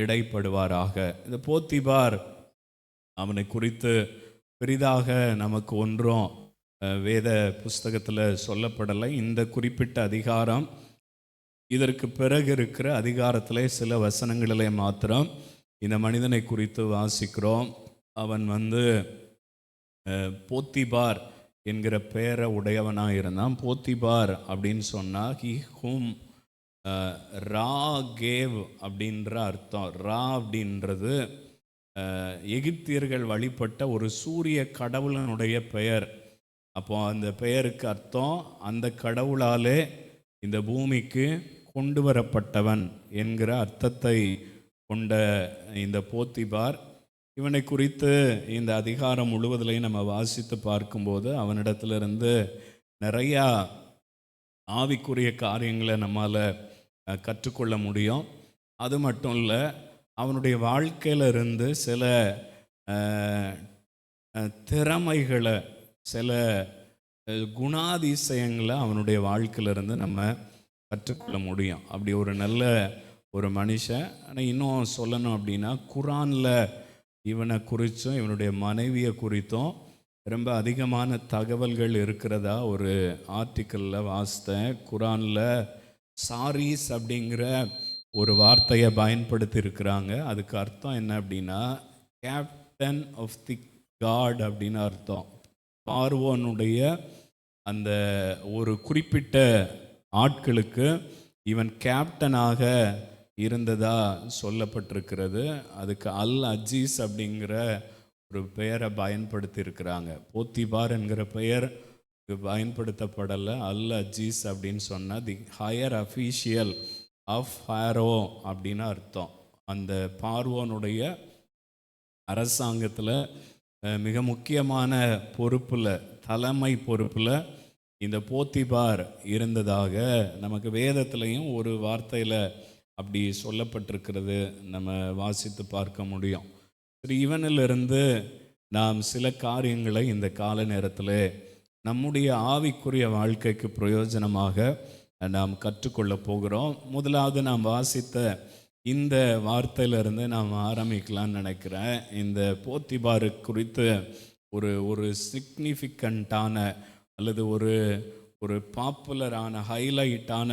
இடைப்படுவாராக. இந்த போத்திபார் அவனை குறித்து பெரிதாக நமக்கு ஒன்றும் வேத புஸ்தகத்தில் சொல்லப்படலை. இந்த குறிப்பிட்ட அதிகாரம், இதற்கு பிறகு இருக்கிற அதிகாரத்திலே சில வசனங்களிலே மாத்திரம் இந்த மனிதனை குறித்து வாசிக்கிறோம். அவன் போத்திபார் என்கிற பெயரை உடையவனாக இருந்தான். போத்திபார் அப்படின்னு சொன்னால் ஹி ஹூம் ரா கேவ் அப்படின்ற அர்த்தம். ரா அப்படின்றது எகிப்தியர்கள் வழிபட்ட ஒரு சூரிய கடவுளனுடைய பெயர். அப்போ அந்த பெயருக்கு அர்த்தம், அந்த கடவுளாலே இந்த பூமிக்கு கொண்டு வரப்பட்டவன் என்கிற அர்த்தத்தை கொண்ட இந்த போத்திபார், இவனை குறித்து இந்த அதிகாரம் முழுவதிலையும் நம்ம வாசித்து பார்க்கும்போது அவனிடத்திலிருந்து நிறையா ஆவிக்குரிய காரியங்களை நம்மால் கற்றுக்கொள்ள முடியும். அது மட்டும் இல்லை, அவனுடைய வாழ்க்கையிலிருந்து சில திறமைகளை, சில குணாதிசயங்களை அவனுடைய வாழ்க்கையிலிருந்து நம்ம கற்றுக்கொள்ள முடியும். அப்படி ஒரு நல்ல ஒரு மனுஷன். ஆனால் இன்னும் சொல்லணும் அப்படின்னா, குரானில் இவனை குறித்தும் இவனுடைய மனைவியை குறித்தும் ரொம்ப அதிகமான தகவல்கள் இருக்கிறதா ஒரு ஆர்டிக்கலில் வாசித்தேன். குரானில் சாரீஸ் அப்படிங்கிற ஒரு வார்த்தையை பயன்படுத்தி இருக்கிறாங்க. அதுக்கு அர்த்தம் என்ன அப்படின்னா, கேப்டன் ஆஃப் தி காட் அப்படின்னு அர்த்தம். பார்வோனுடைய அந்த ஒரு குறிப்பிட்ட ஆட்களுக்கு இவன் கேப்டனாக இருந்ததா சொல்லப்பட்டிருக்கிறது. அதுக்கு அல் அஜீஸ் அப்படிங்கிற ஒரு பெயரை பயன்படுத்தி இருக்கிறாங்க. போத்திபார் என்கிற பெயர் பயன்படுத்தப்படலை. அல் அஜீஸ் அப்படின்னு சொன்னால் the higher official of Pharaoh அப்படின்னு அர்த்தம். அந்த பார்வோனுடைய அரசாங்கத்தில் மிக முக்கியமான பொறுப்பில், தலைமை பொறுப்பில் இந்த போத்திபார் இருந்ததாக நமக்கு வேதத்திலையும் ஒரு வார்த்தையில் அப்படி சொல்லப்பட்டிருக்கிறது நம்ம வாசித்து பார்க்க முடியும். சரி, இவனிலிருந்து நாம் சில காரியங்களை இந்த கால நேரத்தில் நம்முடைய ஆவிக்குரிய வாழ்க்கைக்கு பிரயோஜனமாக நாம் கற்றுக்கொள்ள போகிறோம். முதலாவது நாம் வாசித்த இந்த வார்த்தையிலிருந்து நாம் ஆரம்பிக்கலான்னு நினைக்கிறேன். இந்த போத்திபாரு குறித்து ஒரு ஒரு சிக்னிஃபிகண்ட்டான அல்லது ஒரு ஒரு பாப்புலரான ஹைலைட்டான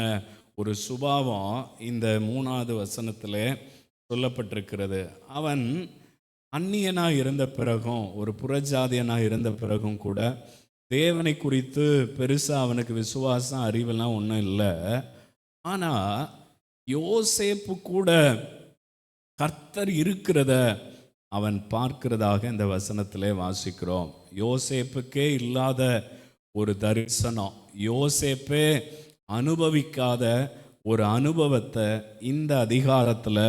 ஒரு சுபாவம் இந்த 3வது வசனத்தில் சொல்லப்பட்டிருக்கிறது. அவன் அந்நியனாக இருந்த பிறகும், ஒரு புறஜாதியனாக இருந்த பிறகும் கூட தேவனை குறித்து பெருசாக அவனுக்கு விசுவாசம் அறிவெல்லாம் ஒன்றும் இல்லை. ஆனால் யோசேப்பு கூட கர்த்தர் இருக்கிறத அவன் பார்க்கிறதாக இந்த வசனத்திலே வாசிக்கிறோம். யோசேப்புக்கே இல்லாத ஒரு தரிசனம், யோசேப்பே அனுபவிக்காத ஒரு அனுபவத்தை இந்த அதிகாரத்தில்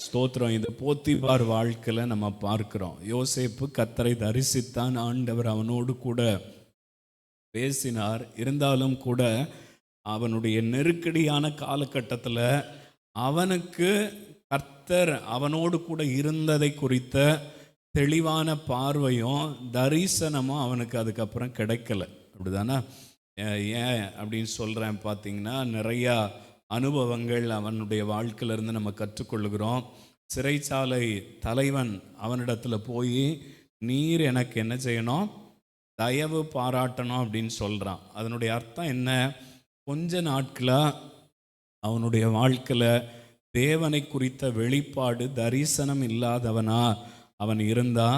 ஸ்தோத்திரம் இந்த போத்திபார் வாழ்க்கையில் நம்ம பார்க்கிறோம். யோசேப்பு கர்த்தரை தரிசித்தான், ஆண்டவர் அவனோடு கூட பேசினார். இருந்தாலும் கூட அவனுடைய நெருக்கடியான காலகட்டத்தில் அவனுக்கு கர்த்தர் அவனோடு கூட இருந்ததை குறித்த தெளிவான பார்வையும் தரிசனமும் அவனுக்கு அதுக்கப்புறம் கிடைக்கல. அப்படிதானே? ஏன் அப்படின்னு சொல்கிறேன் பார்த்தீங்கன்னா, நிறையா அனுபவங்கள் அவனுடைய வாழ்க்கையிலிருந்து நம்ம கற்றுக்கொள்கிறோம். சிறைச்சாலை தலைவன் அவனிடத்தில் போய் நீர் எனக்கு என்ன செய்யணும், தயவு பாராட்டணும் அப்படின்னு சொல்கிறான். அதனுடைய அர்த்தம் என்ன? கொஞ்ச நாட்களாக அவனுடைய வாழ்க்கையில் தேவனை குறித்த வெளிப்பாடு தரிசனம் இல்லாதவனா அவன் இருந்தா,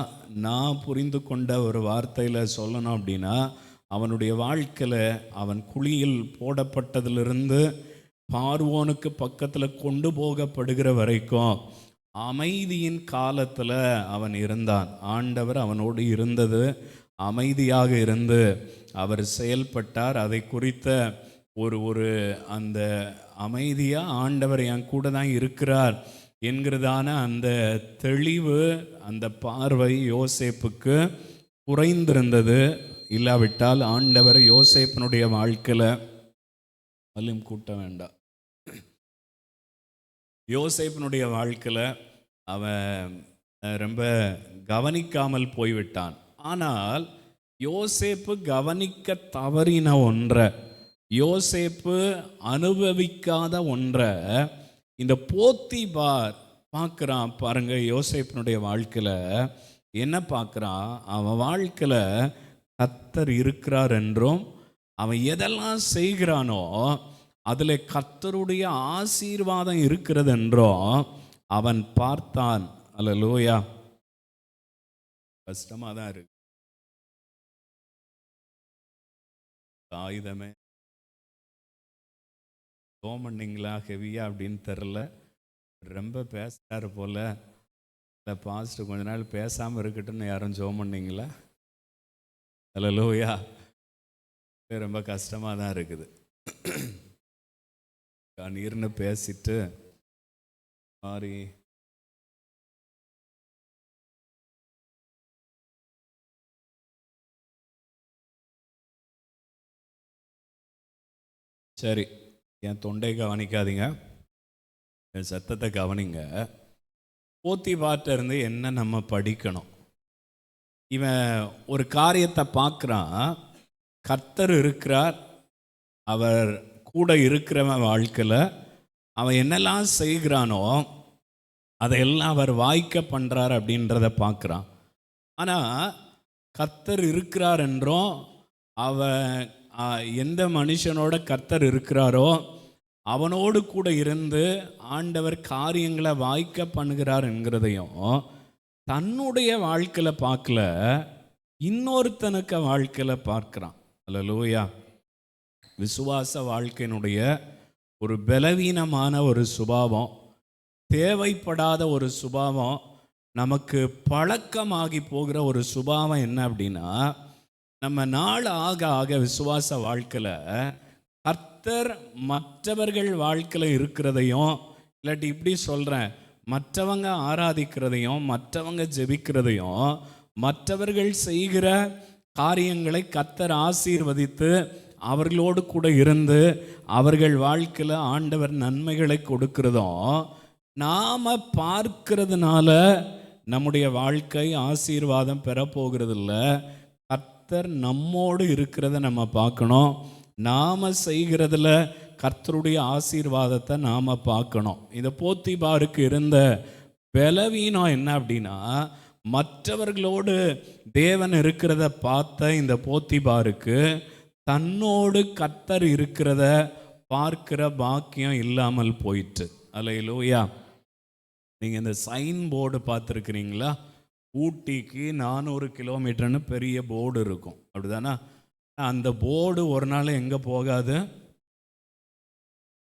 நான் புரிந்து கொண்ட ஒரு வார்த்தையில் சொல்லணும் அப்படின்னா, அவனுடைய வாழ்க்கையில் அவன் குழியில் போடப்பட்டதிலிருந்து பார்வோனுக்கு பக்கத்தில் கொண்டு போகப்படுகிற வரைக்கும் அமைதியின் காலத்தில் அவன் இருந்தான். ஆண்டவர் அவனோடு இருந்தது, அமைதியாக இருந்து அவர் செயல்பட்டார். அதை குறித்த ஒரு அந்த அமைதியாக ஆண்டவர் என் கூட தான் இருக்கிறார் என்கிறதான அந்த தெளிவு, அந்த பார்வை யோசேப்புக்கு குறைந்திருந்தது. இல்லாவிட்டால் ஆண்டவர் யோசேப்பினுடைய வாழ்க்கையில் அலும் கூட்ட வேண்டாம், யோசேப்பினுடைய வாழ்க்கையில் அவன் ரொம்ப கவனிக்காமல் போய்விட்டான். ஆனால் யோசேப்பு கவனிக்க தவறின ஒன்றை, யோசேப்பு அனுபவிக்காத ஒன்றை இந்த போத்திபார் பார்க்குறான். பாருங்க, யோசேப்பினுடைய வாழ்க்கையில் என்ன பார்க்குறான்? அவன் வாழ்க்கையில் கர்த்தர் இருக்கிறார் என்றும், அவன் எதெல்லாம் செய்கிறானோ அதில் கர்த்தருடைய ஆசீர்வாதம் இருக்கிறது என்றும் அவன் பார்த்தான். அல்லேலூயா. கஷ்டமாக தான் இருக்கு. ஆயுதமே பண்ணீங்களா ஹெவியா அப்படின்னு தெரில, ரொம்ப பேசுறாரு போல. இல்லை பாஸ்ட் கொஞ்ச நாள் பேசாமல் இருக்கட்டும்னு யாரும் ஜோம் பண்ணீங்களா? அல்லேலூயா. ரொம்ப கஷ்டமாக தான் இருக்குது. நீர்னு பேசிட்டு சாரி சரி, என் தொண்டை கவனிக்காதீங்க, என் சத்தத்தை கவனிங்க. போத்திபார்ட்ட இருந்து என்ன நம்ம படிக்கணும்? இவன் ஒரு காரியத்தை பார்க்குறான், கர்த்தர் இருக்கிறார், அவர் கூட இருக்கிறவன் வாழ்க்கையில் அவன் என்னெல்லாம் செய்கிறானோ அதையெல்லாம் அவர் வாய்க்க பண்ணுறார் அப்படின்றத பார்க்குறான். ஆனால் கர்த்தர் இருக்கிறார் என்றும், அவன் எந்த மனுஷனோட கர்த்தர் இருக்கிறாரோ அவனோடு கூட இருந்து ஆண்டவர் காரியங்களை வாய்க்க பண்ணுகிறார் என்கிறதையும் தன்னுடைய வாழ்க்கையில் பார்க்கல, இன்னொருத்தனுக்கு வாழ்க்கையில் பார்க்குறான். அல்லேலூயா. விசுவாச வாழ்க்கையினுடைய ஒரு பலவீனமான ஒரு சுபாவம், தேவைப்படாத ஒரு சுபாவம், நமக்கு பழக்கமாகி போகிற ஒரு சுபாவம் என்ன அப்படின்னா, நம்ம நாள் ஆக ஆக விசுவாச வாழ்க்கையில் கர்த்தர் மற்றவர்கள் வாழ்க்கையில் இருக்கிறதையும், இல்லாட்டி இப்படி சொல்கிறேன், மற்றவங்க ஆராதிக்கிறதையும், மற்றவங்க ஜெபிக்கிறதையும், மற்றவர்கள் செய்கிற காரியங்களை கர்த்தர் ஆசீர்வதித்து அவர்களோடு கூட இருந்து அவர்கள் வாழ்க்கையில் ஆண்டவர் நன்மைகளை கொடுக்கிறதும் நாம் பார்க்கிறதுனால நம்முடைய வாழ்க்கை ஆசீர்வாதம் பெறப்போகிறதில்ல. கர்த்தர் நம்மோடு இருக்கிறத நம்ம பார்க்கணும். நாம் செய்கிறதுல கர்த்தருடைய ஆசீர்வாதத்தை நாம் பார்க்கணும். இந்த போத்திபாருக்கு இருந்த பலவீனம் என்ன அப்படின்னா, மற்றவர்களோடு தேவன் இருக்கிறத பார்த்த இந்த போத்திபாருக்கு தன்னோடு கர்த்தர் இருக்கிறத பார்க்கிற பாக்கியம் இல்லாமல் போயிட்டு. அல்லேலூயா. நீங்கள் இந்த சைன் போர்டு பார்த்துருக்கிறீங்களா? ஊட்டிக்கு 400 கிலோமீட்டர்னு பெரிய போர்டு இருக்கும், அப்படிதானா? அந்த போர்டு ஒரு நாள் எங்கே போகாது?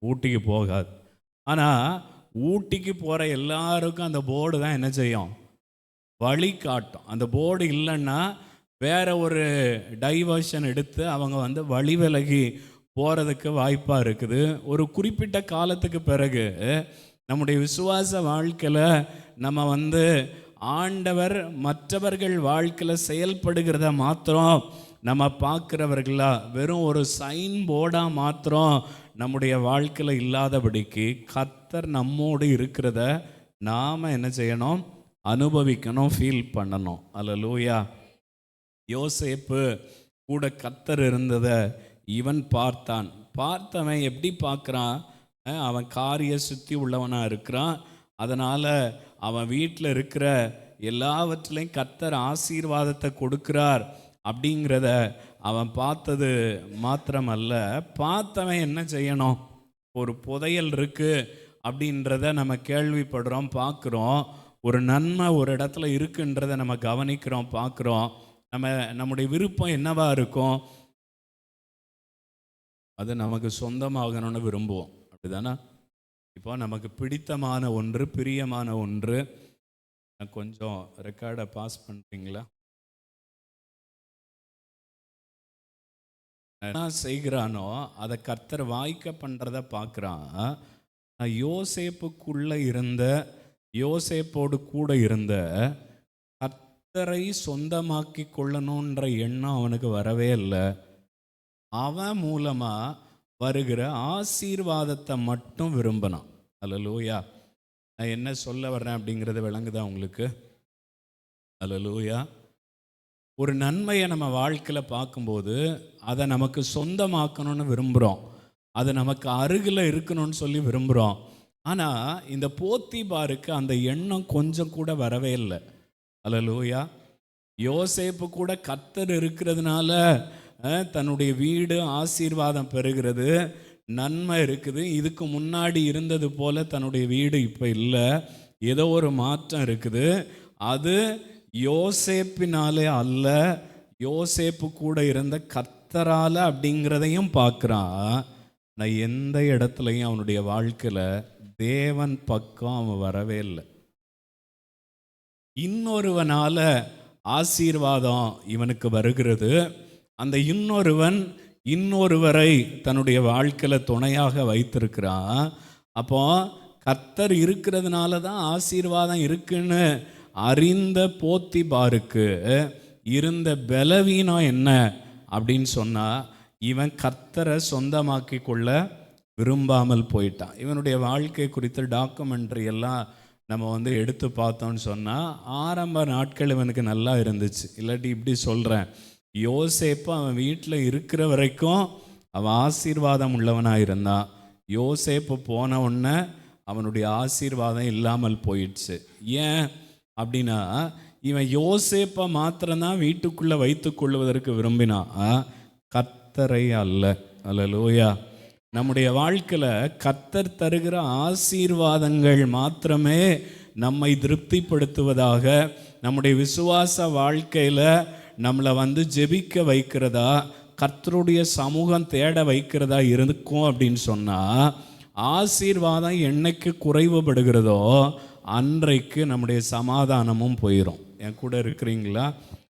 ஊட்டிக்கு போகாது. ஆனால் ஊட்டிக்கு போகிற எல்லாருக்கும் அந்த போர்டு தான் என்ன செய்யும்? வழி காட்டும். அந்த போர்டு இல்லைன்னா வேற ஒரு டைவர்ஷன் எடுத்து அவங்க வழி விலகி போகிறதுக்கு வாய்ப்பாக இருக்குது. ஒரு குறிப்பிட்ட காலத்துக்கு பிறகு நம்முடைய விசுவாச வாழ்க்கையில் நம்ம ஆண்டவர் மற்றவர்கள் வாழ்க்கையில் செயல்படுகிறத மாத்திரம் நம்ம பார்க்குறவர்களா, வெறும் ஒரு சைன் போர்டாக மாத்திரம் நம்முடைய வாழ்க்கையில் இல்லாதபடிக்கு கர்த்தர் நம்மோடு இருக்கிறத நாம் என்ன செய்யணும்? அனுபவிக்கணும், ஃபீல் பண்ணணும். அல்லேலூயா. யோசேப்பு கூட கர்த்தர் இருந்ததை இவன் பார்த்தான். பார்த்தவன் எப்படி பார்க்குறான்? அவன் காரிய சுத்தி உள்ளவனாக இருக்கிறான். அதனால் அவன் வீட்டில் இருக்கிற எல்லாவற்றிலையும் கர்த்தர் ஆசீர்வாதத்தை கொடுக்கிறார் அப்படிங்கிறத அவன் பார்த்தது மாத்திரமல்ல, பார்த்தவன் என்ன செய்யணும்? ஒரு புதையல் இருக்குது அப்படின்றத நம்ம கேள்விப்படுறோம், பார்க்குறோம். ஒரு நன்மை ஒரு இடத்துல இருக்குன்றதை நம்ம கவனிக்கிறோம், பார்க்குறோம். நம்முடைய விருப்பம் என்னவா இருக்கும்? அது நமக்கு சொந்தமாகணும்னு விரும்புவோம், அப்படிதானே? இப்போ நமக்கு பிடித்தமான ஒன்று, பிரியமான ஒன்று. கொஞ்சம் ரெக்கார்டை பாஸ் பண்ணுறீங்களா? என்ன செய்கிறானோ அதை கர்த்தர் வாய்க்க பண்ணுறத பார்க்குறான். யோசேப்போடு கூட இருந்த கர்த்தரை சொந்தமாக்கி கொள்ளணுன்ற எண்ணம் அவனுக்கு வரவே இல்லை. அவன் மூலமாக வருகிற ஆசீர்வாதத்தை மட்டும் விரும்பினான். அல்லேலூயா. நான் என்ன சொல்ல வர்றேன் அப்படிங்கிறது விளங்குதா உங்களுக்கு? அல்லேலூயா. ஒரு நன்மையை நம்ம வாழ்க்கையில் பார்க்கும்போது அதை நமக்கு சொந்தமாக்கணும்னு விரும்புகிறோம், அது நமக்கு அருகில் இருக்கணும்னு சொல்லி விரும்புகிறோம். ஆனால் இந்த போத்திபாருக்கு அந்த எண்ணம் கொஞ்சம் கூட வரவே இல்லை. அல்லேலூயா. யோசேப்பு கூட கர்த்தர் இருக்கிறதுனால தன்னுடைய வீடு ஆசீர்வாதம் பெறுகிறது, நன்மை இருக்குது. இதுக்கு முன்னாடி இருந்தது போல தன்னுடைய வீடு இப்போ இல்லை, ஏதோ ஒரு மாற்றம் இருக்குது. அது யோசேப்பினாலே அல்ல, யோசேப்பு கூட இருந்த கர்த்தரால அப்படிங்கிறதையும் பார்க்குறான். நான் எந்த இடத்துலையும் அவனுடைய வாழ்க்கையில் தேவன் பக்கம் அவன் வரவே இல்லை. இன்னொருவனால ஆசீர்வாதம் இவனுக்கு வருகிறது. அந்த இன்னொருவரை தன்னுடைய வாழ்க்கையில் துணையாக வைத்திருக்கிறான். அப்போ கர்த்தர் இருக்கிறதுனால தான் ஆசீர்வாதம் இருக்குன்னு அறிந்த போத்திபாருக்கு இருந்த பலவீனம் என்ன அப்படின்னு சொன்னால், இவன் கர்த்தரை சொந்தமாக்கி கொள்ள விரும்பாமல் போயிட்டான். இவனுடைய வாழ்க்கை குறித்த டாக்குமெண்ட்ரி எல்லாம் நம்ம எடுத்து பார்த்தோன்னு சொன்னால், ஆரம்ப நாட்கள் இவனுக்கு நல்லா இருந்துச்சு. இல்லாட்டி இப்படி சொல்கிறேன், யோசேப்பு அவன் வீட்டில் இருக்கிற வரைக்கும் அவன் ஆசீர்வாதம் உள்ளவனாக இருந்தான். யோசேப்பு போன உடனே அவனுடைய ஆசீர்வாதம் இல்லாமல் போயிடுச்சு. ஏன் அப்படின்னா, இவன் யோசேப்பை மாத்திரம்தான் வீட்டுக்குள்ளே வைத்து கொள்வதற்கு விரும்பினான், கர்த்தரை அல்ல. அல்லேலூயா. நம்முடைய வாழ்க்கையில் கர்த்தர் தருகிற ஆசீர்வாதங்கள் மாத்திரமே நம்மை திருப்திப்படுத்துவதாக, நம்முடைய விசுவாச வாழ்க்கையில் நம்மளை ஜெபிக்க வைக்கிறதா, கர்த்தருடைய சமூகம் தேட வைக்கிறதா இருக்கும் அப்படின்னு சொன்னால், ஆசீர்வாதம் என்னைக்கு குறைவுபடுகிறதோ அன்றைக்கு நம்முடைய சமாதானமும் போயிடும். என் கூட இருக்கிறீங்களா?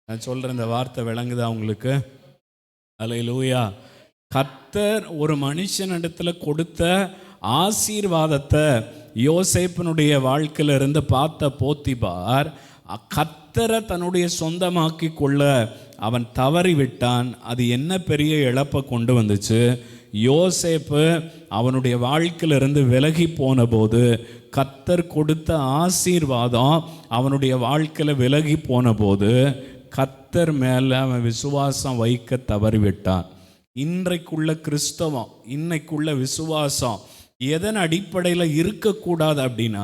நான் சொல்கிற இந்த வார்த்தை விளங்குதா உங்களுக்கு? அல்லேலூயா. கர்த்தர் ஒரு மனுஷனிடத்தில் கொடுத்த ஆசீர்வாதத்தை யோசேப்பினுடைய வாழ்க்கையில இருந்து பார்த்த போத்திபார் கர்த்தரை தன்னுடைய சொந்தமாக்கி கொள்ள அவன் தவறிவிட்டான். அது என்ன பெரிய இழப்பை கொண்டு வந்துச்சு? யோசேப்பு அவனுடைய வாழ்க்கையிலிருந்து விலகி போன போது கர்த்தர் கொடுத்த ஆசீர்வாதம் அவனுடைய வாழ்க்கையில் விலகி போன போது கர்த்தர் மேலே அவன் விசுவாசம் வைக்க தவறிவிட்டான். இன்றைக்குள்ள கிறிஸ்தவம், இன்னைக்குள்ள விசுவாசம் எதன் அடிப்படையில் இருக்கக்கூடாது அப்படின்னா,